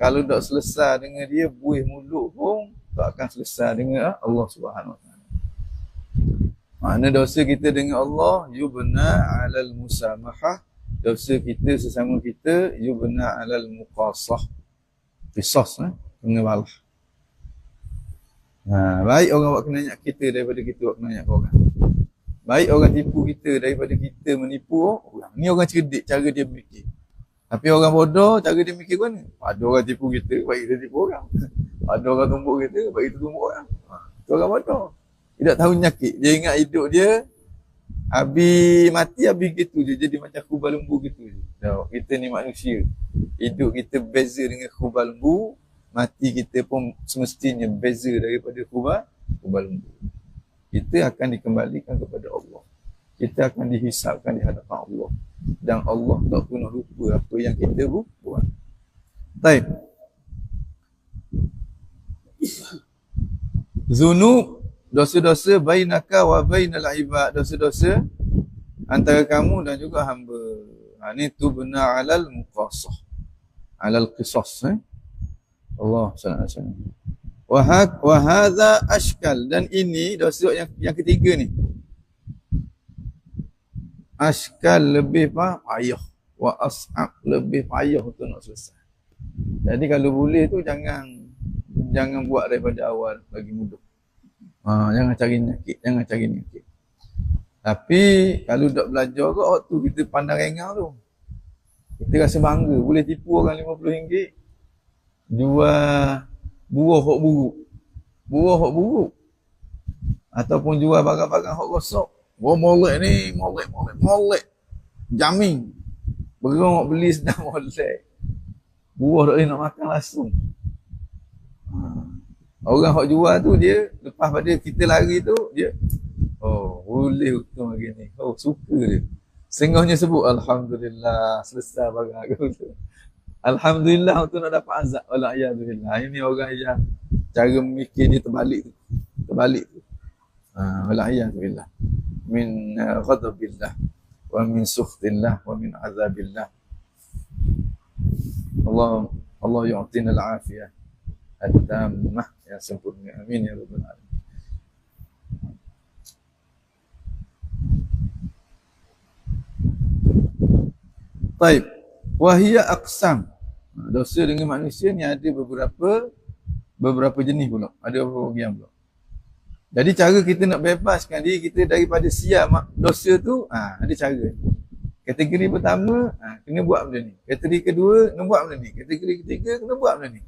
Kalau tak selesai dengan dia, buih mulut pun tak akan selesai dengan Allah Subhanahu Wa Taala. Makna dosa kita dengan Allah yubna alal musamahah. Dosa kita sesama kita yubna alal muqasah. Qisas, kena balah. Baik orang buat kenanyak kita daripada kita buat kenanyak orang. Baik orang tipu kita daripada kita menipu orang. Ni orang cerdik cara dia berfikir. Tapi orang bodoh cara dia mikir mana? Ada orang tipu kita, baik kita tipu orang. Ada orang tumbuk kita, baik kita tumbuk orang. Itu orang bodoh. Dia tak tahu nyakit. Dia ingat hidup dia Habis mati, habis gitu je. Jadi macam kubal lembu gitu je. No, kita ni manusia. Hidup kita beza dengan kubal lembu. Mati kita pun semestinya beza daripada kubal lembu. Kita akan dikembalikan kepada Allah. Kita akan dihisapkan di hadapan Allah. Dan Allah tak pernah lupa apa yang kita buat. Baik. Zunub, dosa-dosa bainaka wa bainal ibad, dosa-dosa antara kamu dan juga hamba. Ini tu benar alal muqasah, alal qisas. Allah SWT. Wa hadha ashkal, dan ini dosa yang ketiga ni. Ashkal lebih payah, wa as'ab lebih payah untuk nak selesai. Jadi kalau boleh tu jangan buat daripada awal, lagi mudah. Jangan cari nyakit. Tapi kalau dak belajar ke waktu kita pandang rengah tu, kita rasa bangga boleh tipu orang RM50 jual buah hok buruk ataupun jual barang-barang hok rosak. Molek ni, molek jamin berong beli sedang molek, buah tak boleh nak makan langsung. Orang hok jual tu dia lepas pada kita lari tu dia boleh untung hari ni. Suka dia. Sengahnya sebut alhamdulillah selesai barang aku tu. Alhamdulillah untuk nak dapat azab. Wala'iyadzubillah. Ini orang yang cara memikir dia terbalik tu. Wala'iyadzubillah. Min ghadabillah wa min sukhtillah wa min azabillah. Allah yu'tina al-afiyah at-tammah, yang sempurna. Amin ya rabbal alamin. Baik, wahia aqsam. Dosa dengan manusia ni ada beberapa jenis pula. Ada beberapa bahagian pula. Jadi cara kita nak bebaskan diri kita daripada siap dosa tu, ada cara. Kategori pertama, kena buat benda ni. Kategori kedua, kena buat benda ni. Kategori ketiga, kena buat benda ni.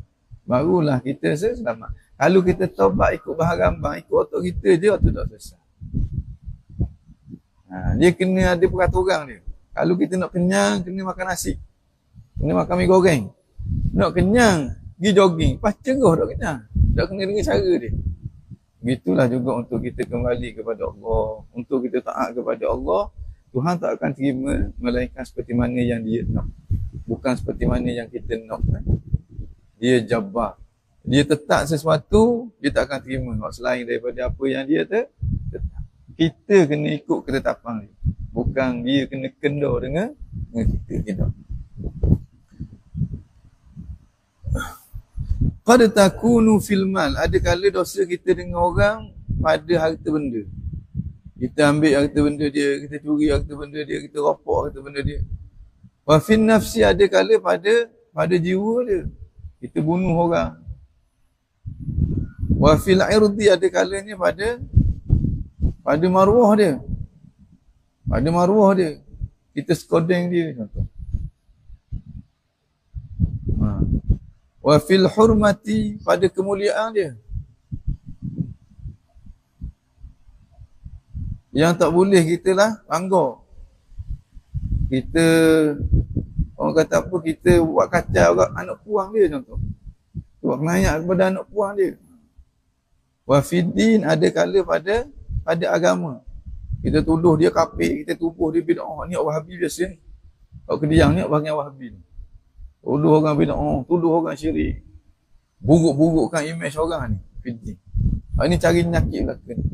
Barulah kita selamat. Kalau kita tobat ikut bahan rambang, ikut otak kita je, otak tak selesai. Dia kena ada peraturan dia. Kalau kita nak kenyang, kena makan nasi. Kena makan mie goreng. Nak kenyang, pergi jogging. Lepas cerah tak kenyang. Tak kena dengan cara dia. Begitulah juga untuk kita kembali kepada Allah. Untuk kita taat kepada Allah, Tuhan tak akan terima melainkan seperti mana yang dia nak. Bukan seperti mana yang kita nak. Dia jabbar. Dia tetap sesuatu, dia tak akan terima selain daripada apa yang dia tetap. Kita kena ikut ketetapan dia. Bukan dia kena kendor dengan kita. Qad takunu fil mal. Ada kala dosa kita dengan orang pada harta benda. Kita ambil harta benda dia, kita curi harta benda dia, kita ropok harta benda dia. Wa fin nafsi, ada kala pada jiwa dia. Kita bunuh orang. Wa fil irdi, ada kalanya pada maruah dia. Pada maruah dia. Kita skodeng dia contoh. Wa fil hurmati, pada kemuliaan dia. Yang tak boleh kita lah bangga. Kita orang kata apa, kita buat kacau orang anak puang dia contoh. Buat kenayak kepada anak puang dia. Wa fiddin, ada kala pada agama. Kita tuduh dia kafir, kita tuduh dia bid'ah. Ni Wahabi biasa ni. Kalau Kediang ni bahagian Wahabi ni. Tuduh orang bid'ah, tuduh orang syirik. Buruk-burukkan imej orang ni. Fiddin. Ini cari nyakit belaka ni.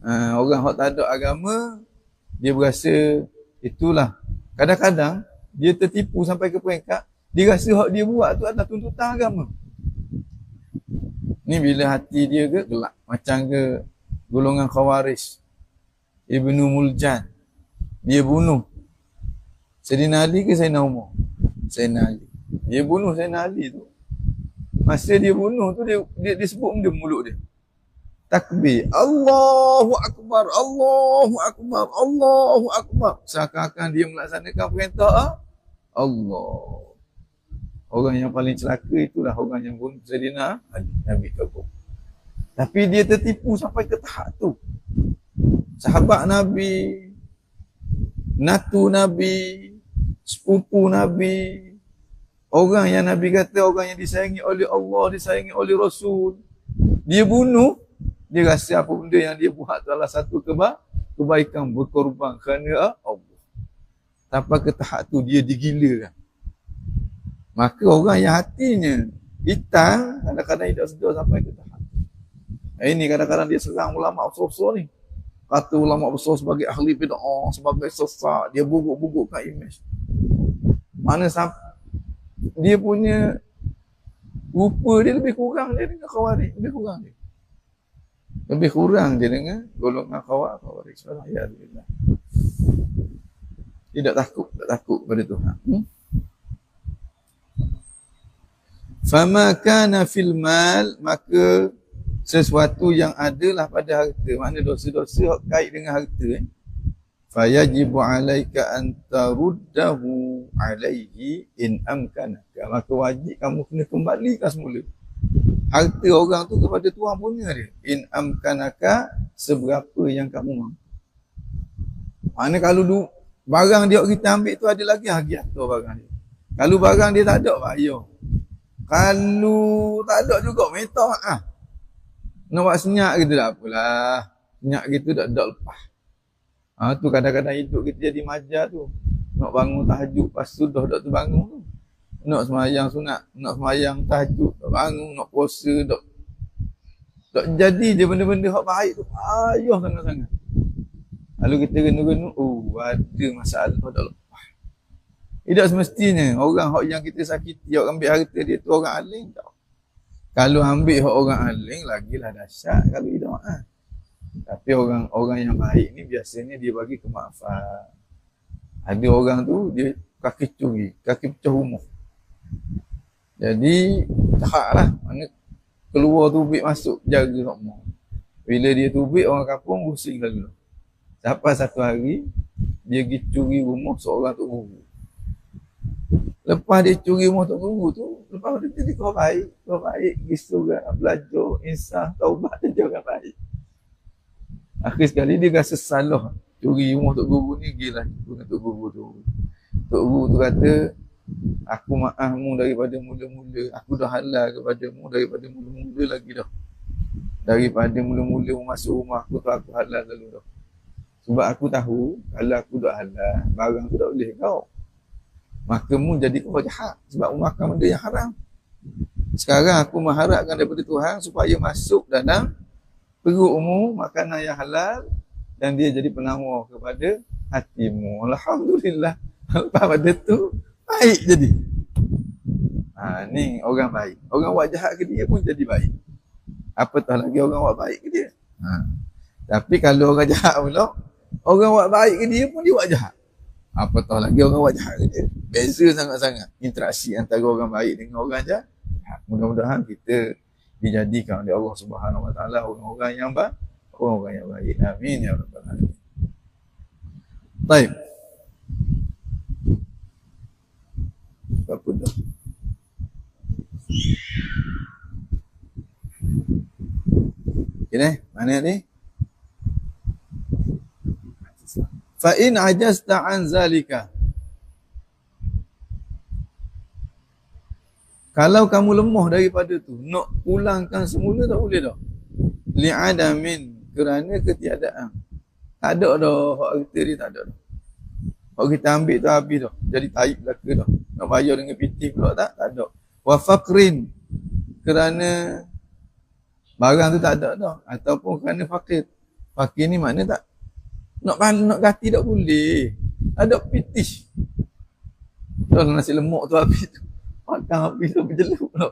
Orang yang tak ada agama, dia berasa itulah. Kadang-kadang dia tertipu sampai ke peringkat dia rasa hak dia buat tu adalah tuntutan agama. Ni bila hati dia ke gelap, macam ke golongan Khawarij, Ibnu Muljan, dia bunuh Sayyidina Ali ke Sayyidina Umar? Sayyidina Ali. Dia bunuh Sayyidina Ali tu. Masa dia bunuh tu dia sebut benda mulut dia. Takbir. Allahu Akbar, Allahu Akbar, Allahu Akbar. Seakan-akan dia melaksanakan perintah Allah. Orang yang paling celaka itulah orang yang bunuh Sayyidina Ali, Nabi Kabur. Tapi dia tertipu sampai ke tahap tu. Sahabat Nabi, natu Nabi, sepupu Nabi, orang yang Nabi kata orang yang disayangi oleh Allah, disayangi oleh Rasul, dia bunuh, dia rasa apa benda yang dia buat salah satu kebaikan, berkorban kerana Allah. Sampai ke tahap tu dia digilakan. Maka orang yang hatinya hitam, kadang-kadang tidak sedar sampai ke tahap. Ini kadang-kadang dia serang ulama besar-besar ni. Kata ulama besar sebagai ahli bid'ah, sebagai sesat, dia buruk-burukkan image. Mana sampai dia punya rupa dia lebih kurang dia dengan Khawarij, lebih kurang dia. Lebih kurang dia dengan golongan Khawarij. Alhamdulillah. Tidak takut kepada Tuhan. Fama kana fil mal, maka sesuatu yang adalah pada harta, makna dosa-dosa kait dengan harta, fayajibu alaika an taruddahu alaihi in amkanaka, maka wajib kamu kena kembalikan semula harta orang tu kepada tuan punya dia, in amkanaka, seberapa yang kamu mampu. Makna kalau barang dia kita ambil tu ada lagi harga tu barang dia. Kalau barang dia tak ada, bayar. Kalau tak ada juga, minta maaf. Nak buat senyap kita tak apalah. Senyap kita tak lepas. Tu kadang-kadang hidup kita jadi majar tu. Nak bangun tahajud, pas sudah tak terbangun tu. Nak semayang sunat, nak semayang tahajud, tak bangun, nak puasa, tak jadi je benda-benda hak baik tu. Ayuh sangat-sangat. Lalu kita genu-genu, ada masalah tak lepas. Tidak semestinya orang hak yang kita sakiti, orang ambil harta dia tu orang alim tak. Kalau ambil hak orang alim, lagilah dahsyat kalau tidak. Tapi orang yang baik ni biasanya dia bagi kemaafan. Ada orang tu dia kaki curi, kaki pecah rumah. Jadi tak lah, mana keluar tubik masuk, jaga semua. Bila dia tubik, orang kampung pusing lalu. Sampai satu hari dia pergi curi rumah seorang tok guru. Lepas dia curi rumah tok guru tu, lepas dia jadi kau baik, gisu kan, belajar, insaf, taubat, dia orang baik. Akhir sekali dia rasa salah curi rumah tok guru ni, gila dengan tok guru tu. Tok guru tu kata, aku maafmu daripada mula-mula, aku dah halal kepadamu daripada mula-mula lagi dah. Daripada mula-mula masuk rumah aku tu, aku halal lalu dah. Sebab aku tahu, kalau aku dah halal, barang tu tak boleh kau. Maka mu jadi kau jahat sebab mu makan benda yang haram. Sekarang aku mengharapkan daripada Tuhan supaya masuk dalam perutmu makanan yang halal dan dia jadi penawar kepada hatimu. Alhamdulillah. Lepas pada tu baik jadi. Ni orang baik. Orang buat jahat ke dia pun jadi baik. Apatah lagi orang buat baik ke dia. Tapi kalau orang jahat pula, orang buat baik ke dia pun dia buat jahat. Apatah lagi orang buat jahat ke dia. Beza sangat-sangat interaksi antara orang baik dengan orang jahat. Mudah-mudahan kita dijadikan oleh Allah Subhanahu Wa Taala orang-orang yang baik. Amin ya rabbal alamin. Baik. Apa dah? Ini mana ni? Fa in ajazta an zalika, kalau kamu lemah daripada tu, nak pulangkan semula tak boleh dah. Li'adamin, kerana ketiadaan. Tak ada dah hak kita dia, tak ada dah. Hak kita ambil tu habis dah, jadi taib belaka dah. Nak bayar dengan piti pula tak ada. Wa faqrin, kerana barang tu tak ada dah, ataupun kerana fakir. Fakir ni makna tak nak ganti tak boleh. Ada pitish. Kalau nasi lemak tu habis tu, makan habis tu berjelup pula.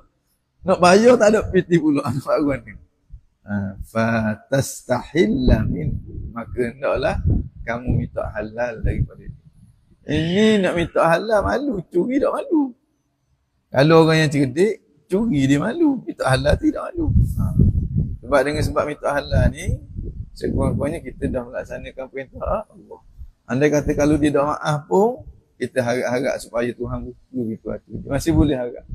Nak bayar tak ada piti pula anak baruan ni. Fatastahilla min, maka hendaklah kamu minta halal daripada dia. Ini nak minta halal malu, curi tak malu. Kalau orang yang cerdik, curi dia malu, minta halal tidak malu. Sebab dengan sebab minta halal ni, sekurang-kurangnya kita dah melaksanakan perintah Allah. Andai kata kalau dia dah maaf pun, kita harap-harap supaya Tuhan buka itu hati. Masih boleh harap.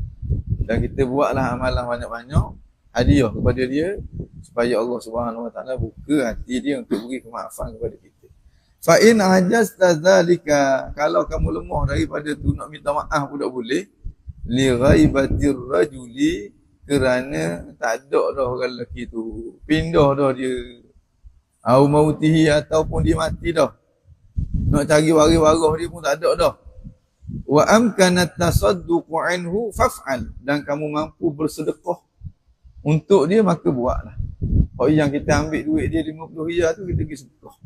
Dan kita buatlah amalan banyak-banyak, hadiah kepada dia, supaya Allah Subhanahu Wa Taala buka hati dia untuk beri kemaafan kepada kita. Fa in ajazta zalika, kalau kamu lemah daripada tu nak minta maaf pun tak boleh, li ghaibatir rajuli, kerana tak ada dah orang lelaki tu, pindah dah dia, au mautihi, ataupun dia mati dah, nak cari waris-waris dia pun tak ada dah. Wa amkana tasadduqu anhu faf'al, dan kamu mampu bersedekah untuk dia maka buatlah. Oh, yang kita ambil duit dia 50 riyal tu kita pergi sedekah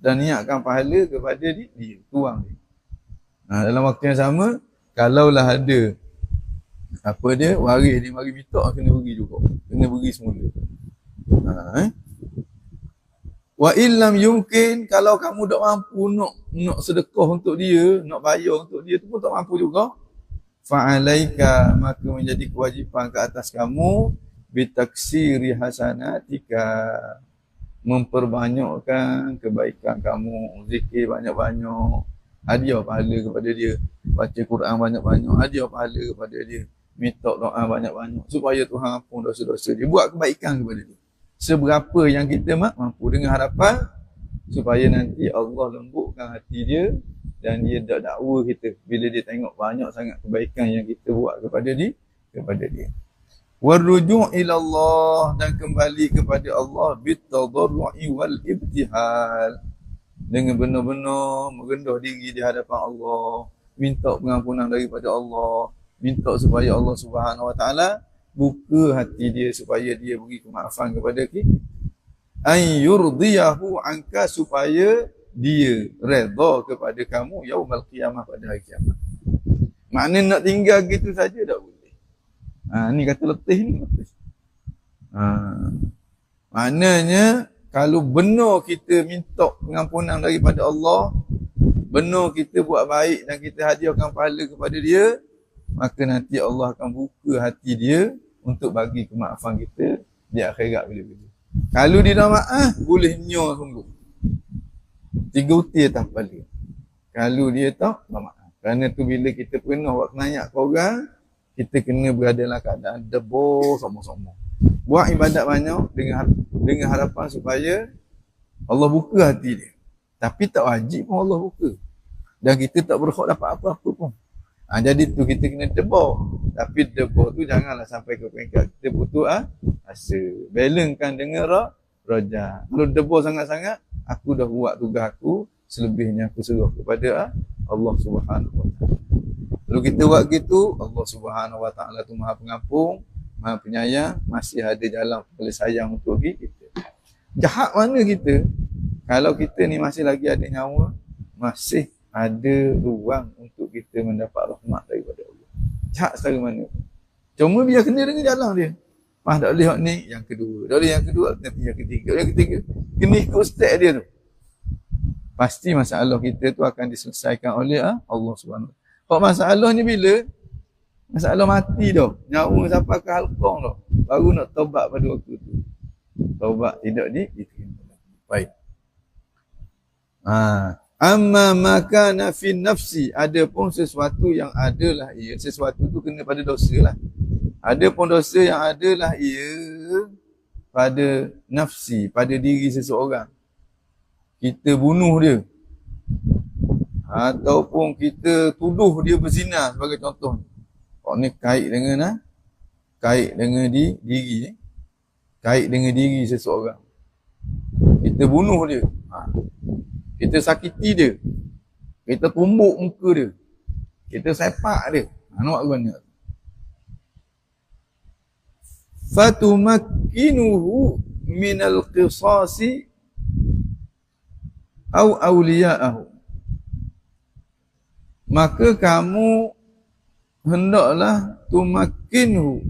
dan niatkan pahala kepada dia tuang dia. Dalam waktu yang sama, kalaulah ada apa dia waris dia mari minta, kena beri juga, kena beri semula. Wa illam yumkin, kalau kamu tak mampu nak sedekah untuk dia, nak bayar untuk dia tu pun tak mampu juga, fa'alaika, maka menjadi kewajipan ke atas kamu, bitaksiri hasanatika, memperbanyakkan kebaikan kamu, zikir banyak-banyak, hadiah pahala kepada dia, baca Quran banyak-banyak, hadiah pahala kepada dia, minta doa banyak-banyak supaya Tuhan ampun dosa-dosa dia, buat kebaikan kepada dia seberapa yang kita mampu, dengan harapan supaya nanti Allah lembutkan hati dia dan dia tak dakwa kita bila dia tengok banyak sangat kebaikan yang kita buat kepada dia. Waruju' ila Allah, dan kembali kepada Allah, bitadarru'i wal ibtihal, dengan benar-benar merendah diri di hadapan Allah, minta pengampunan daripada Allah, minta supaya Allah Subhanahu Wa Taala buka hati dia supaya dia beri kemaafan kepada kita. An yurdiyahu anka, supaya dia redha kepada kamu yaumul qiyamah, pada hari kiamat. Maknanya nak tinggal gitu saja tak boleh. Ni kata letih ni letih. Maknanya kalau benar kita minta pengampunan daripada Allah, benar kita buat baik dan kita hadiahkan pahala kepada dia, maka nanti Allah akan buka hati dia untuk bagi kemaafan kita di akhirat bila-bila. Kalau dia dah maaf, boleh nyo sungguh. 3 utir atas kepala. Kalau dia tak maaf. Kerana tu bila kita pernah buat kenayat ke orang, kita kena berada dalam keadaan debur sama-sama. Buat ibadat banyak dengan harapan supaya Allah buka hati dia. Tapi tak wajib pun Allah buka. Dan kita tak berhak dapat apa-apa pun. Jadi tu kita kena debar. Tapi debar tu janganlah sampai ke peringkat kita putus asa. Balancekan dengan raja. Kalau debar sangat-sangat, aku dah buat tugas aku, selebihnya aku serah kepada Allah Subhanahu Wa Taala. Kalau kita buat gitu, Allah Subhanahu Wa Taala tu Maha Pengampun, Maha Penyayang, masih ada jalan boleh sayang untuk kita. Jahat mana kita? Kalau kita ni masih lagi ada nyawa, masih ada ruang untuk kita mendapat rahmat daripada Allah. Jahat setara mana? Cuma biar kena dengan jalan dia. Tak boleh hak ni, yang kedua. Tak boleh yang kedua, nanti yang ketiga. Yang ketiga, kena ikut step dia tu. Pasti masalah kita tu akan diselesaikan oleh Allah Subhanahu. Hak masalahnya bila? Masalah mati dah. Nyawa sampai ke halqang dah. Baru nak taubat pada waktu tu. Taubat tidak diterima. Baik. Amma makana fi nafsi, adapun sesuatu yang adalah ia, sesuatu tu kena pada dosa lah. Adapun dosa yang adalah ia pada nafsi, pada diri seseorang. Kita bunuh dia. Ataupun kita tuduh dia berzina sebagai contoh. Kau ni kait dengan diri. Kait dengan diri seseorang. Kita bunuh dia. Kita sakiti dia. Kita tumbuk muka dia. Kita sepak dia. Nak buat mana? Fatumakkinuhu minal qisasi au awliya'ahu. Maka kamu hendaklah tumakkinhu,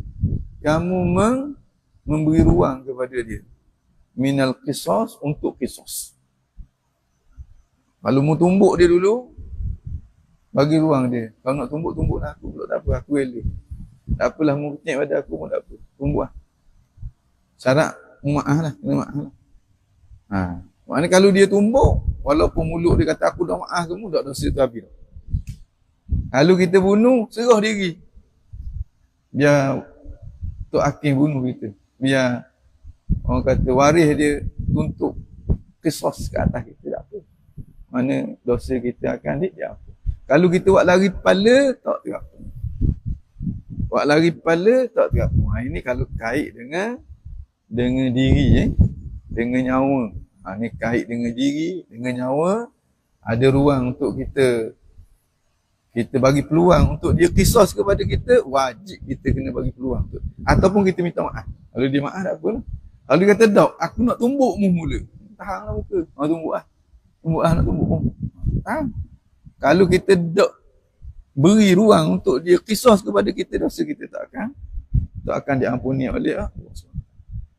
kamu memberi ruang kepada dia. Minal qisas, untuk qisas. Kalau mau tumbuk dia dulu, bagi ruang dia. Kalau nak tumbuk lah aku, tak apa, aku elok. Tak apalah, mau kecil pada aku pun tak apa. Tumbuk lah. Syarat maaf lah, kena maaf lah. Maknanya kalau dia tumbuk, walaupun mulut dia kata aku dah maaf kamu, tak dosa tu habis. Kalau kita bunuh, serah diri. Biar Tok Hakim bunuh kita. Biar orang kata waris dia tuntut kisos ke atas kita, tak apa. mana dosa kita akan diampun. Kalau kita buat lari kepala, tak terampun. Buat lari kepala, tak terampun. Ini kalau kait dengan diri, dengan nyawa. Ini kait dengan diri, dengan nyawa. Ada ruang untuk kita bagi peluang untuk dia qisas kepada kita, wajib kita kena bagi peluang tu. Ataupun kita minta maaf. Kalau dia maaf tak apalah. Kalau dia kata, "Dok, aku nak tumbuk mu mula." Tahanlah muka. Tumbuk lah. Tumbuk lah, nak tumbuk mu. Tahan. Kalau kita dok beri ruang untuk dia qisas kepada kita, dosa kita tak akan diampuni oleh Allah.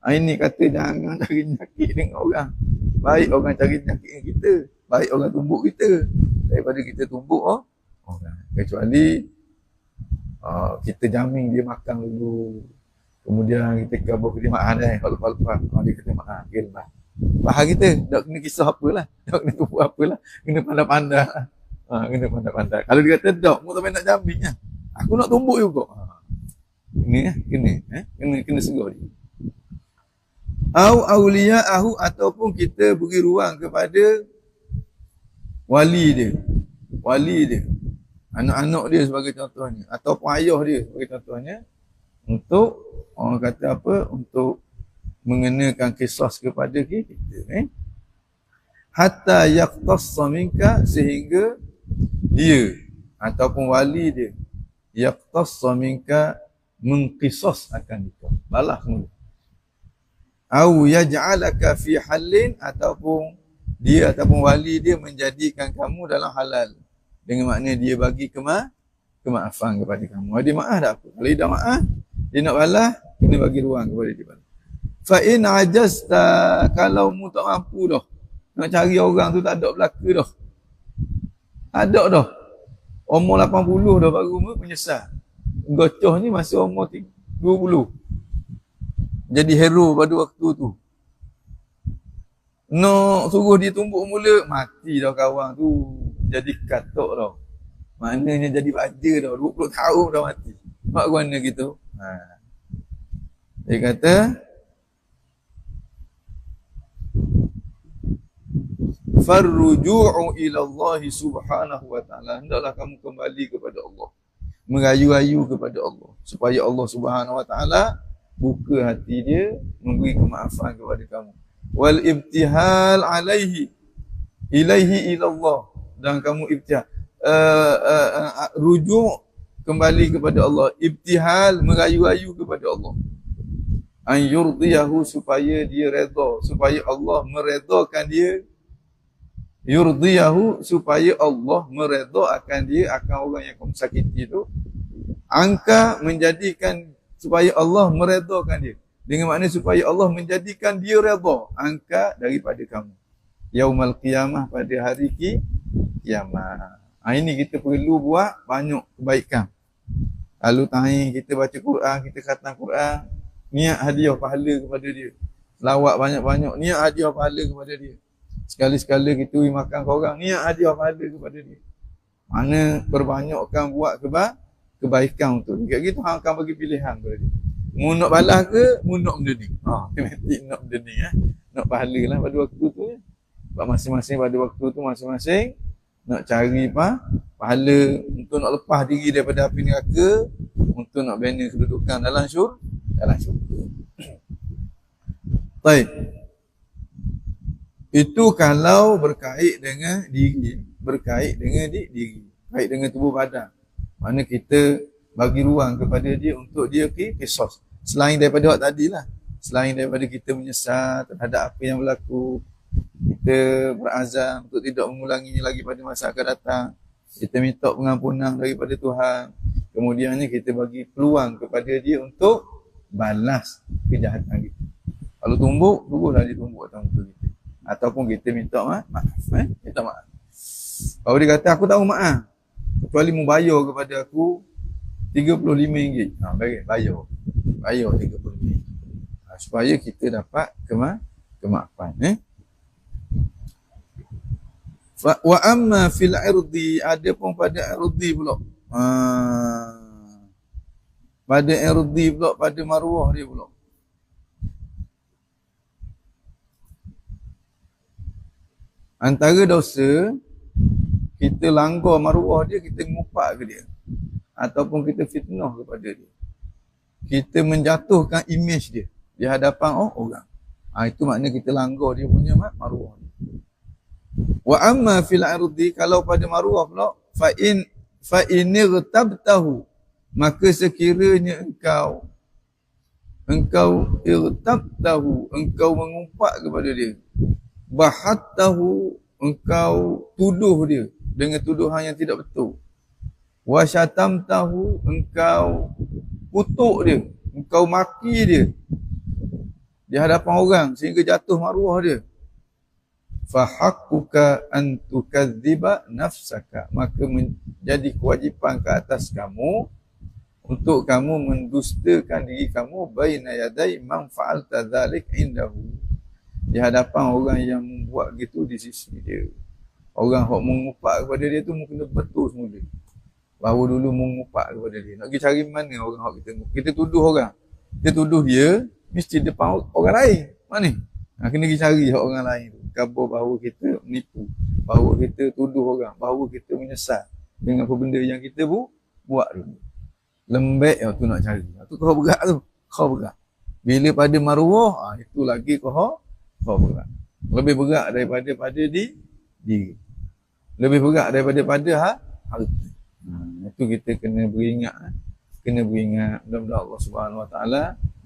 Ini kata jangan cari nyakit dengan orang. Baik orang cari nyakit dengan kita. Baik orang tumbuk kita. Daripada kita tumbuk orang. Kecuali kita jamin dia makan dulu. Kemudian kita kabur dia makan dah. Kalau dia kata makan, dia lepas. Faham kita, tak kena kisah apalah. Tak kena tumbuk apalah. Kena pandai-pandai. Kena pandai-pandai. Kalau dia kata, "Dok, mu tak nak jamin lah. Aku nak tumbuk juga." Kena segar dia. Au awliya'ahu, ataupun kita beri ruang kepada wali dia. Anak-anak dia sebagai contohnya, ataupun ayah dia sebagai contohnya, untuk orang kata apa, untuk mengenakan qisas kepada kita, hatta yaqtassa minka, sehingga dia ataupun wali dia yaqtassa minka, mengqisas akan itu, balas mula. Au yaj'alaka fi halin, ataupun dia ataupun wali dia menjadikan kamu dalam halal. Dengan makna dia bagi kemaafan kepada kamu. Dia maaf tak apa. Kalau dia dah maaf, dia nak balas, kena bagi ruang kepada dia balas. Fa in ajazta, kalau mu tak mampu dah, nak cari orang tu tak ada belaka dah. Ada dah. Umur 80 dah baru menyesal. Gocoh ni masih umur 20. Jadi hero pada waktu tu. Nak suruh dia tumbuk mula, mati dah kawan tu. Jadi katok dah. Maknanya jadi baja dah. 20 tahun dah mati. Mak mana gitu? Dia kata, farruju'u ila Allah subhanahu wa ta'ala. Hendaklah kamu kembali kepada Allah. Merayu-rayu kepada Allah. Supaya Allah subhanahu wa ta'ala buka hati dia, memberi kemaafan kepada kamu. Wal ibtihal alaihi ilaihi ila Allah. Dan kamu ibtihal. Rujuk kembali kepada Allah. Ibtihal, merayu-rayu kepada Allah. An yurdiyahu, supaya dia redha. Supaya Allah meredakan dia. Yurdiyahu, supaya Allah meredha akan dia, akan orang yang kamu sakiti itu. Angka, menjadikan, supaya Allah meredakan dia. Dengan makna supaya Allah menjadikan dia redha, angka daripada kamu. Yaumal qiyamah, pada hari kiamat. Ini kita perlu buat banyak kebaikan. Lalu tahi kita baca Quran, kita khatam Quran, niat hadiah pahala kepada dia. Lawak banyak-banyak, niat hadiah pahala kepada dia. Sekali-sekala kita pergi makan ke orang, niat hadiah pahala kepada dia. Mana perbanyakkan buat kebaikan untuk dia. Gitu hang akan bagi pilihan kepada dia. Mu nak balas ke, mu nak benda ni. Nanti nak benda ni, nak pahala lah pada waktu tu. Masing-masing pada waktu tu, masing-masing nak cari pahala untuk nak lepas diri daripada api neraka, untuk nak bina kedudukan dalam syurga. Baik. Itu kalau berkait dengan diri, berkait dengan diri, berkait dengan tubuh badan. Mana kita bagi ruang kepada dia untuk dia qisas. Selain daripada hak tadilah, selain daripada kita menyesal terhadap apa yang berlaku, kita berazam untuk tidak mengulanginya lagi pada masa akan datang. Kita minta pengampunan daripada Tuhan. Kemudiannya kita bagi peluang kepada dia untuk balas kejahatan kita. Kalau tumbuk, teruslah dia tumbuk atas muka kita. Ataupun kita minta maaf. Minta maaf. Kalau dia kata, aku tak mau maaf, kecuali mu bayar kepada aku RM35. Bayar RM35. Supaya kita dapat kemaafan. Wa amma fil irdi, ada pun pada irdi pula. Pada irdi pula, pada maruah dia pula. Antara dosa kita langgar maruah dia, kita ngupak ke dia, ataupun kita fitnah kepada dia, kita menjatuhkan image dia di hadapan orang, itu maknanya kita langgar dia punya maruah. Wa amma fil ardi, kalau pada maruah pula, fa in irtabtahu, maka sekiranya engkau irtabtahu, engkau mengumpat kepada dia, bahattahu, engkau tuduh dia dengan tuduhan yang tidak betul, wa syatamtahu, engkau kutuk dia, engkau maki dia di hadapan orang sehingga jatuh maruah dia, fa haqquka an tukadziba nafsaka, maka menjadi kewajipan ke atas kamu untuk kamu mendustakan diri kamu baina yadai man fa'alta dzalik indahu, di hadapan orang yang membuat gitu di sisi dia. Orang hok mengupak kepada dia tu mungkin betul semula, baru dulu mengupak kepada dia. Nak pergi cari mana orang hok kita tuduh orang, kita tuduh dia mesti depan orang lain. Mana? Kena pergi cari orang lain tu. Khabar bahawa kita menipu, bahawa kita tuduh orang, bahawa kita menyesal dengan apa benda yang kita buat dulu. Lembek tu nak cari. Tu kau berat tu. Kau berat. Bila pada maruah, itu lagi kau berat. Lebih berat daripada diri. Lebih berat daripada harta. Itu kita kena beringat. Mudah-mudahan Allah Subhanahu Wa Taala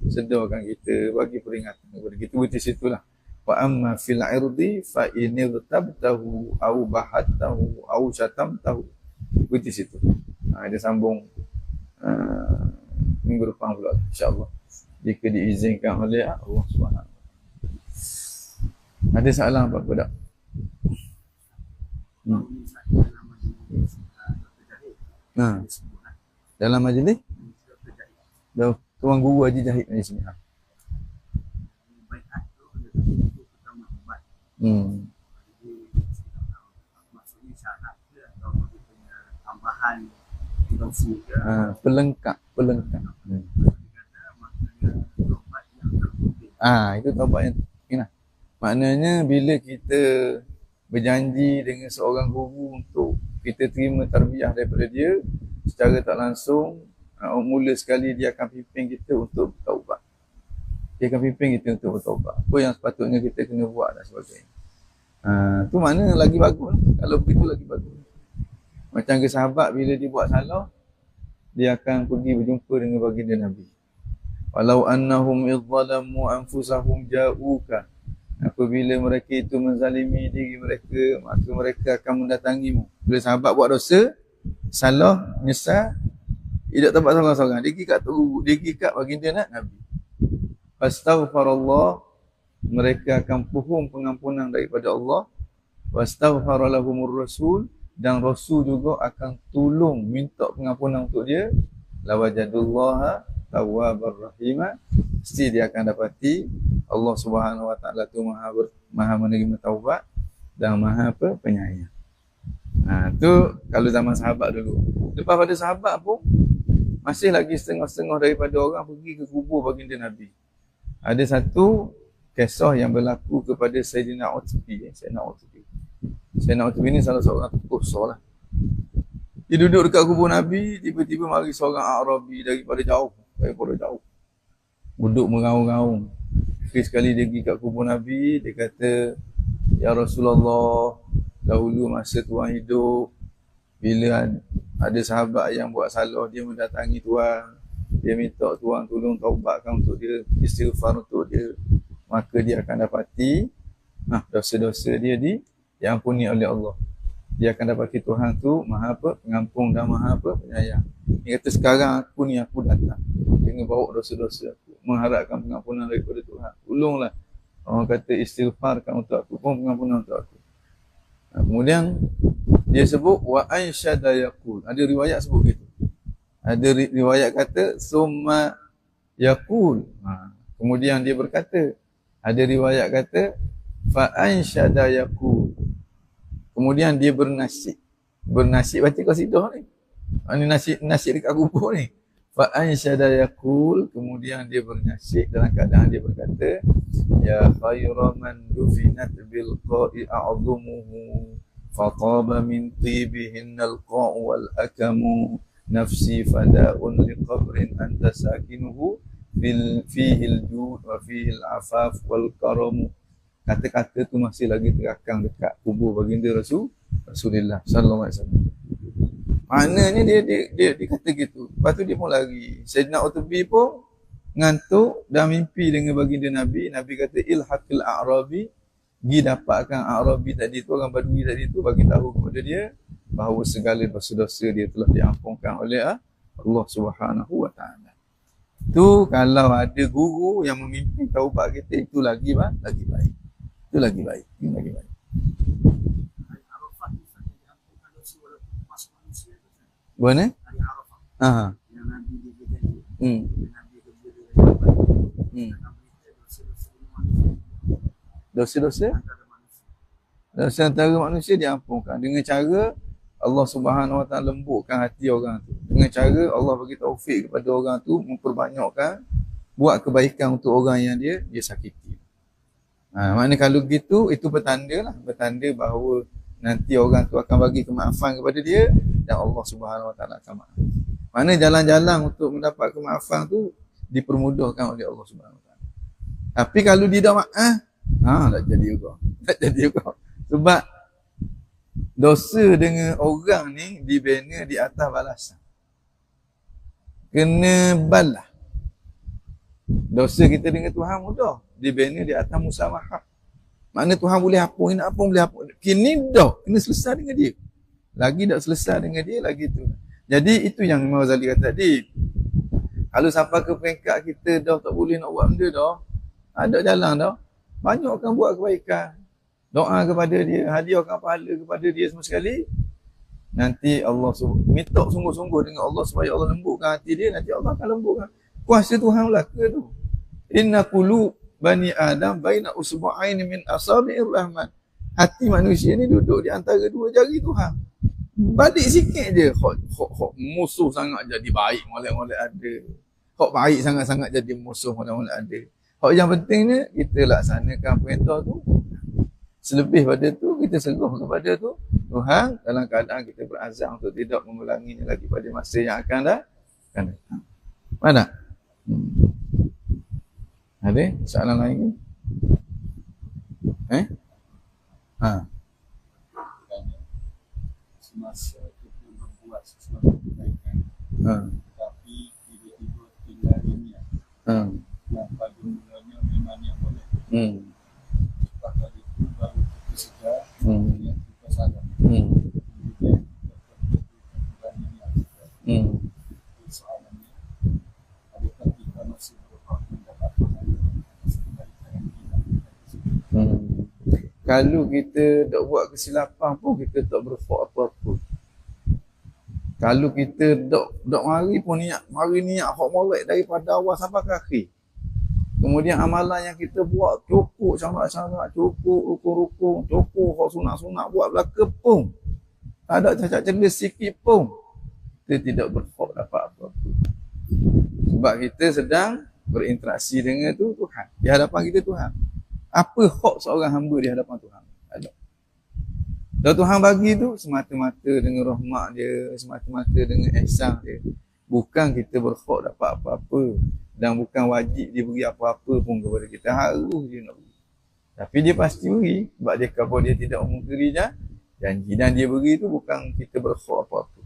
sedarkan kita, bagi peringatan kepada kita. Berarti situlah. Wa amma fil irdi fa in irtabtahu au bahattahu au syatamtahu. Berarti situ. Dia sambung minggu depan pula, insya-Allah, jika diizinkan oleh Allah Subhanahu. Ada soalan apa-apa tak? Dalam majlis tuan guru Haji Jahid ni sini. Pelengkap. Itu taubat yang ingat. Maknanya bila kita berjanji dengan seorang guru untuk kita terima tarbiyah daripada dia, secara tak langsung mula sekali dia akan pimpin kita untuk bertaubat. Dia akan pimpin kita untuk bertaubat. Apa yang sepatutnya kita kena buat dan sebagainya. Tu maknanya lagi bagus. Kalau begitu lagi bagus. Macam ke sahabat bila dia buat salah, dia akan pergi berjumpa dengan baginda Nabi. Walau annahum idzalamu anfusahum ja'uka, apabila mereka itu menzalimi diri mereka, maka mereka akan mendatangimu. Bila sahabat buat dosa, salah, menyesal, tidak tempat salah seorang, dia pergi kat baginda Nabi. Astaghfirullah, mereka akan pohon pengampunan daripada Allah. Wastaghfara lahumur rasul, dan Rasul juga akan tolong minta pengampunan untuk dia. Lawajadullaha tawwabar rahimah, mesti dia akan dapati Allah Subhanahu Wa Taala tu maha menerima taubat dan maha penyayang. Tu kalau zaman sahabat dulu. Lepas pada sahabat pun masih lagi setengah-setengah daripada orang pergi ke kubur baginda Nabi. Ada satu kisah yang berlaku kepada Sayyidina Utbi. Sayyidina Utbi ni salah seorang tokoh besar lah. Dia duduk dekat kubur Nabi, tiba-tiba mari seorang Arabi daripada jauh. Duduk meraung-raung. Sekali dia pergi kat kubur Nabi, dia kata, "Ya Rasulullah, dahulu masa Tuan hidup, bila ada sahabat yang buat salah, dia mendatangi Tuan, dia minta Tuan tolong taubatkan untuk dia, istighfar untuk dia, maka dia akan dapati dosa-dosa dia diampuni oleh Allah. Dia akan dapati Tuhan tu maha pengampun dan maha penyayang. Dia kata sekarang aku datang dengan bawa dosa-dosa aku, mengharapkan pengampunan daripada Tuhan. Tolonglah, orang kata istighfarkan untuk aku, pun pengampunan untuk aku." Kemudian dia sebut wa ansyada yaqul. Ada riwayat sebut gitu. Ada riwayat kata summa yaqul. Kemudian dia berkata. Ada riwayat kata fa ansyada yaqul. Kemudian dia bernasib baca qasidah ni. Ini nasib dekat kubur ni. Fa ansyada yaqul, kemudian dia bernasib dalam keadaan dia berkata, "Ya khayra man dufinat bil qa'i a'dhumuhu فطاب من طيبهن القاء والأكم نفسي فداء لقبر أنت ساكنه فيه الجود وفيه العفاف والكرم. Kata-kata tu masih lagi terakam dekat kubur baginda Rasulullah sallallahu alaihi wasallam. Maknanya dia kata gitu. Lepas tu dia pun lari. Sayyidina Utbi pun ngantuk dan mimpi dengan baginda Nabi. Nabi kata ilhaqil a'rabi, pergi dapatkan A'rabi tadi tu, orang Badui tadi tu, bagi tahu kepada dia bahawa segala dosa-dosa dia telah diampunkan oleh Allah Subhanahu wa taala. Tu kalau ada guru yang memimpin taubat kita, itu lagi baik. Itu lagi baik. Itu lagi baik. Mana? Aha. Dosa-dosa antara manusia diampunkan dengan cara Allah Subhanahu wa taala lembutkan hati orang tu. Dengan cara Allah bagi taufik kepada orang tu memperbanyakkan buat kebaikan untuk orang yang dia sakiti. Maknanya kalau gitu itu bertanda bahawa nanti orang tu akan bagi kemaafan kepada dia dan Allah Subhanahu wa taala akan maaf. Maknanya jalan-jalan untuk mendapat kemaafan tu dipermudahkan oleh Allah Subhanahu wa taala. Tapi kalau dia dah maaf, tak jadi juga. Sebab dosa dengan orang ni dibina di atas balasan. Kena balas. Dosa kita dengan Tuhan mudah, dibina di atas musamahah. Maknanya Tuhan boleh nak apa boleh apa. Kini dah kena selesai dengan dia. Lagi tak selesai dengan dia lagi tu. Jadi itu yang Imam Ghazali kata tadi. Kalau sampai ke peringkat kita dah tak boleh nak buat benda dah, ada jalan dah. Banyakkan buat kebaikan. Doa kepada dia, hadiahkan pahala kepada dia semua sekali. Nanti Allah minta sungguh-sungguh dengan Allah supaya Allah lembutkan hati dia, nanti Allah akan lembutkan. Kuasa Tuhan belaka tu. Inna qulub bani Adam baina usbu'ain min asabi'ir rahman. Hati manusia ni duduk di antara dua jari Tuhan. Balik sikit je. Hok musuh sangat jadi baik, molek-molek ada. Hok baik sangat-sangat jadi musuh, molek-molek ada. Hok yang pentingnya kita laksanakan perintah tu. Selebih pada tu kita serah kepada tu Tuhan, dalam keadaan kita berazam untuk tidak mengulanginya lagi pada masa yang akan datang. Mana? Ada soalan lain ke? Semasa kita berbuat sesuatu kebaikan, tapi tiba-tiba tinggal niat yang pada mulanya memang niat boleh. Lepas dari itu baru kita sedar niat kita salah. Kemudian kita tinggal niat kita. Soalannya, adakah kita masih berhak mendapatkan kebaikan yang kita? Kalau kita tak buat kesilapan pun kita tak berhak apa-apa. Kalau kita tak mari pun mari niat hak molek daripada awal sampai ke akhir. Kemudian amalan yang kita buat cukup syarat-syarat, cukup rukun-rukun, cukup hak sunat-sunat buat belaka pun. Tak ada cacat celah sikit pun. Kita tidak berhak dapat apa-apa. Sebab kita sedang berinteraksi dengan Tuhan. Di hadapan kita Tuhan. Apa hak seorang hamba di hadapan Tuhan? Ada. Dan Tuhan bagi tu semata-mata dengan rahmat dia, semata-mata dengan ihsan dia. Bukan kita berhak dapat apa-apa dan bukan wajib dia beri apa-apa pun kepada kita. Harus dia nak beri. Tapi dia pasti beri sebab dia kata dia tidak mengingkari janji, dan dia beri tu bukan kita berhak apa-apa.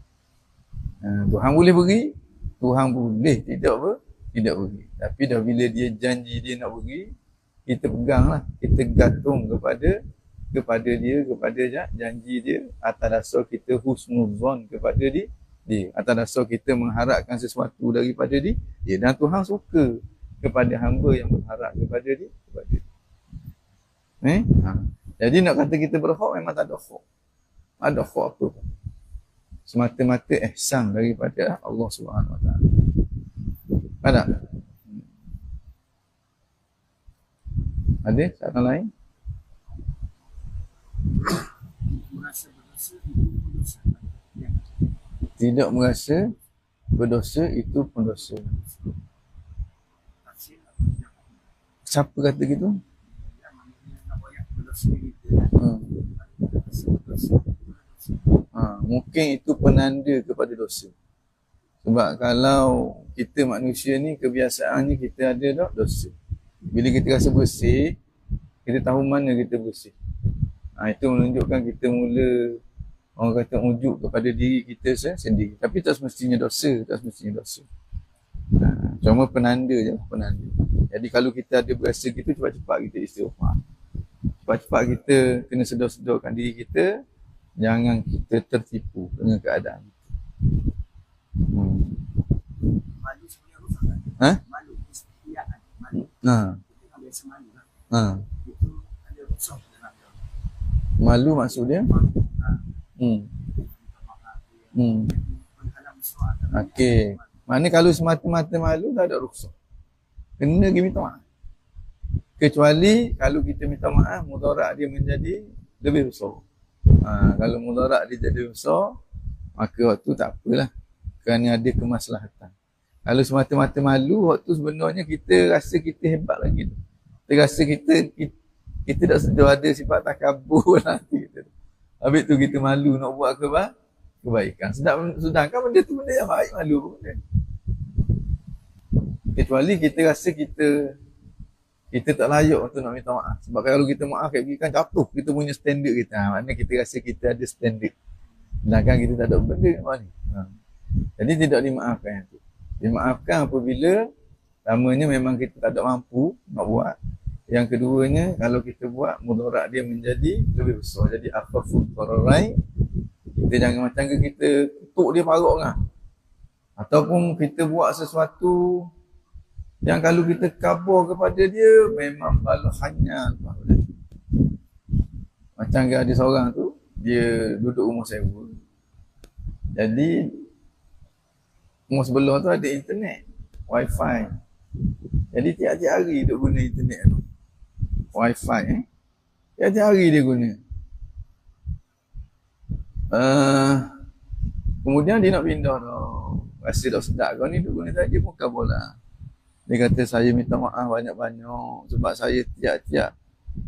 Tuhan boleh beri, Tuhan boleh tidak beri. Tapi dah bila dia janji dia nak beri, kita peganglah, kita gantung kepada dia, kepada janji dia, atas dasar kita husnuzon kepada dia, atas dasar kita mengharapkan sesuatu daripada dia, dan Tuhan suka kepada hamba yang berharap kepada dia. Jadi nak kata kita berhak, memang tak ada hak. Ada hak apa pun. Semata-mata ihsan daripada Allah Subhanahu Wa Taala. Ada? Ada soalan lain? Tidak merasa berdosa itu pun dosa. Siapa kata gitu? Mungkin itu penanda kepada dosa. Sebab kalau kita manusia ni kebiasaannya kita ada dosa. Bila kita rasa bersih, kita tahu mana kita bersih. Itu menunjukkan kita mula, orang kata, ujuk kepada diri kita sendiri. Tapi tak semestinya dosa, cuma penanda je lah, penanda. Jadi kalau kita ada berasa gitu, cepat-cepat kita istighfar. Cepat-cepat kita kena sedar-sedarkan diri kita, jangan kita tertipu dengan keadaan. Malu sebenarnya rusak kan? Malu, kesetiaan, malu. Kita kan biasa malu lah. Itu ada rusak dalam dia. Malu maksud dia? Okey. Maknanya kalau semata-mata malu tak ada rukhsah. Kena pergi minta maaf. Kecuali kalau kita minta maaf, mudarat dia menjadi lebih besar. Kalau mudarat dia jadi besar, maka waktu tak apalah. Kerana ada kemaslahatan. Kalau semata-mata malu, waktu sebenarnya kita rasa kita hebat lagi. Kita rasa kita tak sedar ada sifat takabur nanti kita. Habis tu kita malu nak buat kebaikan. Sedangkan benda tu benda yang baik, malu pun benda. Kecuali kita rasa kita tak layak untuk nak minta maaf. Sebab kalau kita maaf kat kita kan jatuh kita punya standard kita. Maknanya kita rasa kita ada standard. Sedangkan kita tak ada benda kat mana. Jadi tidak dimaafkan itu. Dimaafkan apabila pertamanya memang kita tak ada mampu nak buat. Yang keduanya, kalau kita buat, mudarat dia menjadi lebih besar. Jadi akhaful dararai, kita jangan macam kita kutuk dia parok kan. Ataupun kita buat sesuatu yang kalau kita kabur kepada dia, memang balahannya. Macam ada seorang tu, dia duduk rumah sewa. Jadi, rumah sebelah tu ada internet, wifi. Jadi tiap-tiap hari duk guna internet tu. Wifi tiap-tiap hari dia guna. Kemudian dia nak pindah dah. Rasa dah sedap kau ni duk guna saja pun kabur lah. Dia kata saya minta maaf banyak-banyak sebab saya tiap-tiap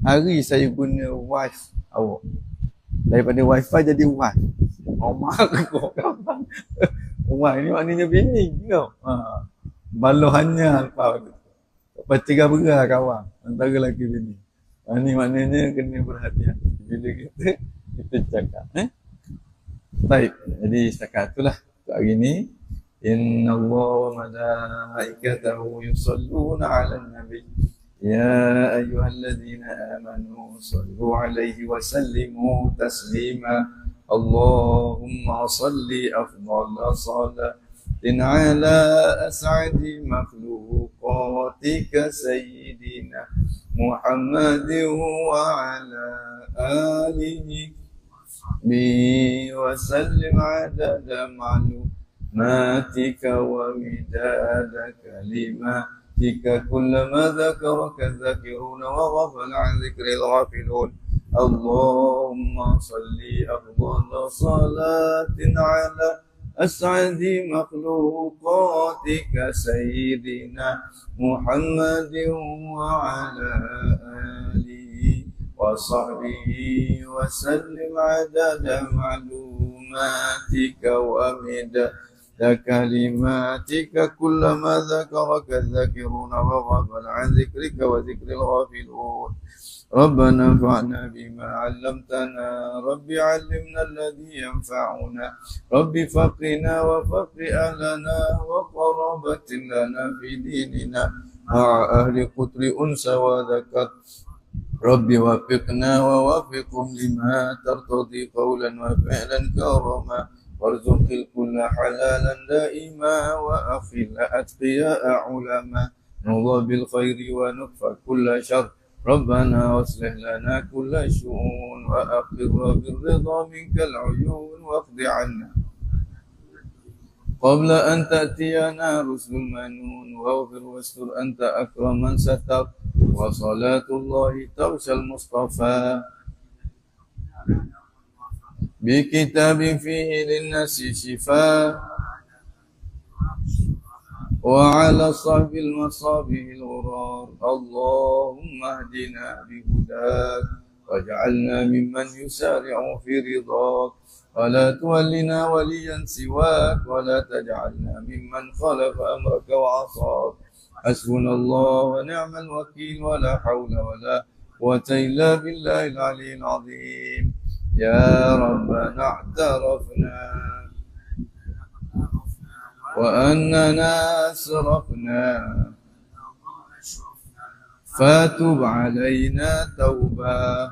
hari saya guna wifi awak. Daripada wifi jadi wifi. Mak kau kawan. Wah, ini maknanya bini kau. Balohannya apa? Pecah berah kawan antara lelaki bini. Ini maknanya kena berhati-hati bila kita cakap. Baik, jadi setakat itulah untuk hari ini. Inna Allah wa malaikatahu yusalluna 'alan nabi. Ya ayyuhalladzina amanu sallu 'alaihi wa sallimu taslima. Allahumma salli afdhala salatin 'ala as'adi makhluqatika sayyidina Muhammadin wa 'ala alihi wa sallim 'adada ma'lumatika wa midada kalimatika kullama dhakaraka dhakiruna wa ghafala 'an dhikril ghafilun. Allahumma salli afdhala salatin 'ala as'adi makhluqatika sayyidina Muhammadin wa 'ala alihi wa sahbihi wa sallim 'adada ma'lumatika wa midada kalimatika kullama dhakaraka dhakiruna wa ghafala 'an dhikrika wa dhikril ghafilun. ربنا انفعنا بما علمتنا رب علمنا الذي ينفعنا رب فقنا وفق أهلنا وقرابة لنا في ديننا مع أهل قطر أنس وذكر رب وفقنا ووفقهم لما ترتضي قولا وفعلا كرما وارزق الكل حلالا دائما وأخل أتقياء علما نرضى بالخير ونكفى كل شر ربنا واصلح لنا كل شؤون وأقر بالرضا منك العيون واقض عنا قبل أن تأتينا رسل المنون واغفر واستر أنت أكرم من ستر وصلاة الله تغشى المصطفى بكتاب فيه للناس شفاء وعلى صحب المصابيح الغرار اللهم اهدنا بهداك واجعلنا ممن يسارع في رضاك ولا تولنا وليا سواك ولا تجعلنا ممن خالف أمرك وعصاك. حسبنا الله ونعم الوكيل ولا حول ولا قوة إلا بالله العلي العظيم. يا ربنا اعترفنا وأننا أسرفنا فتب علينا توبة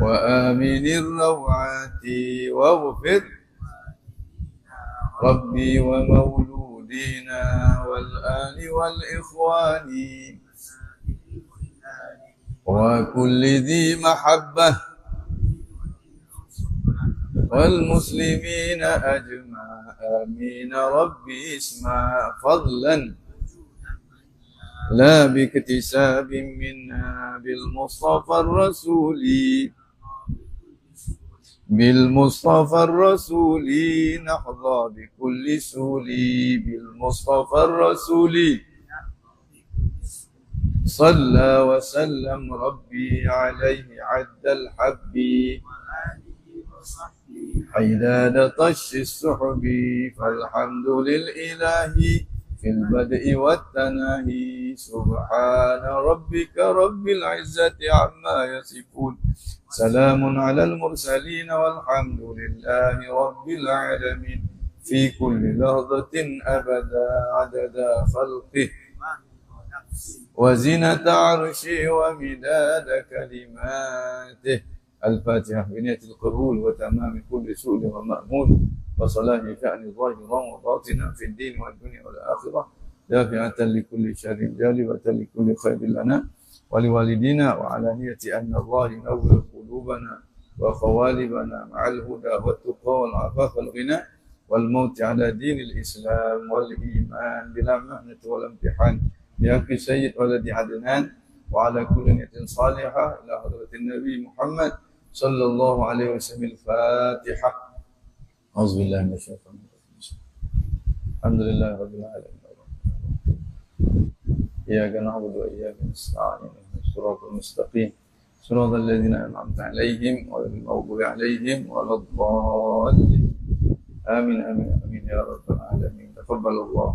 وآمن الروعات واغفر ربي ومولودينا والآل والإخوان وكل ذي محبة والمسلمين أجمع. آمين ربي اسمع فضلا لا باكتساب منا بالمصطفى الرسول بالمصطفى الرسول نحظى بكل سول بالمصطفى الرسول صلى وسلم ربي عليه عد الحب حيدان طش السحب. فالحمد للإله في البدء والتناهي سبحان ربك رب العزة عما يصفون سلام على المرسلين والحمد لله رب العالمين. في كل لحظة أبدا عدد خلقه وزنة عرشه ومداد كلماته. الفاتحة بنية القبول وتمام كل سؤل ومأمول وصلاح شأن ظاهرا وباطنا في الدين والدنيا والآخرة دافعة لكل شر جالبة لكل خير لنا ولوالدينا وعلانية أن الله ينور قلوبنا وقوالبنا مع الهدى والتقى والعفاف والغنى والموت على دين الإسلام والإيمان بلا مهنة ولا امتحان بحق سيد ولد عدنان وعلى كل نية صالحة إلى حضرة النبي محمد صلى الله عليه وسلم. الفاتحة. أعوذ بالله من الشيطان الرجيم. الحمد لله رب العالمين. إياك نعبد وإياك نستعين اهدنا الصراط المستقيم صراط الذين أنعمت عليهم غير المغضوب عليهم ولا الضالين. آمين آمين آمين يا رب العالمين. تقبل الله.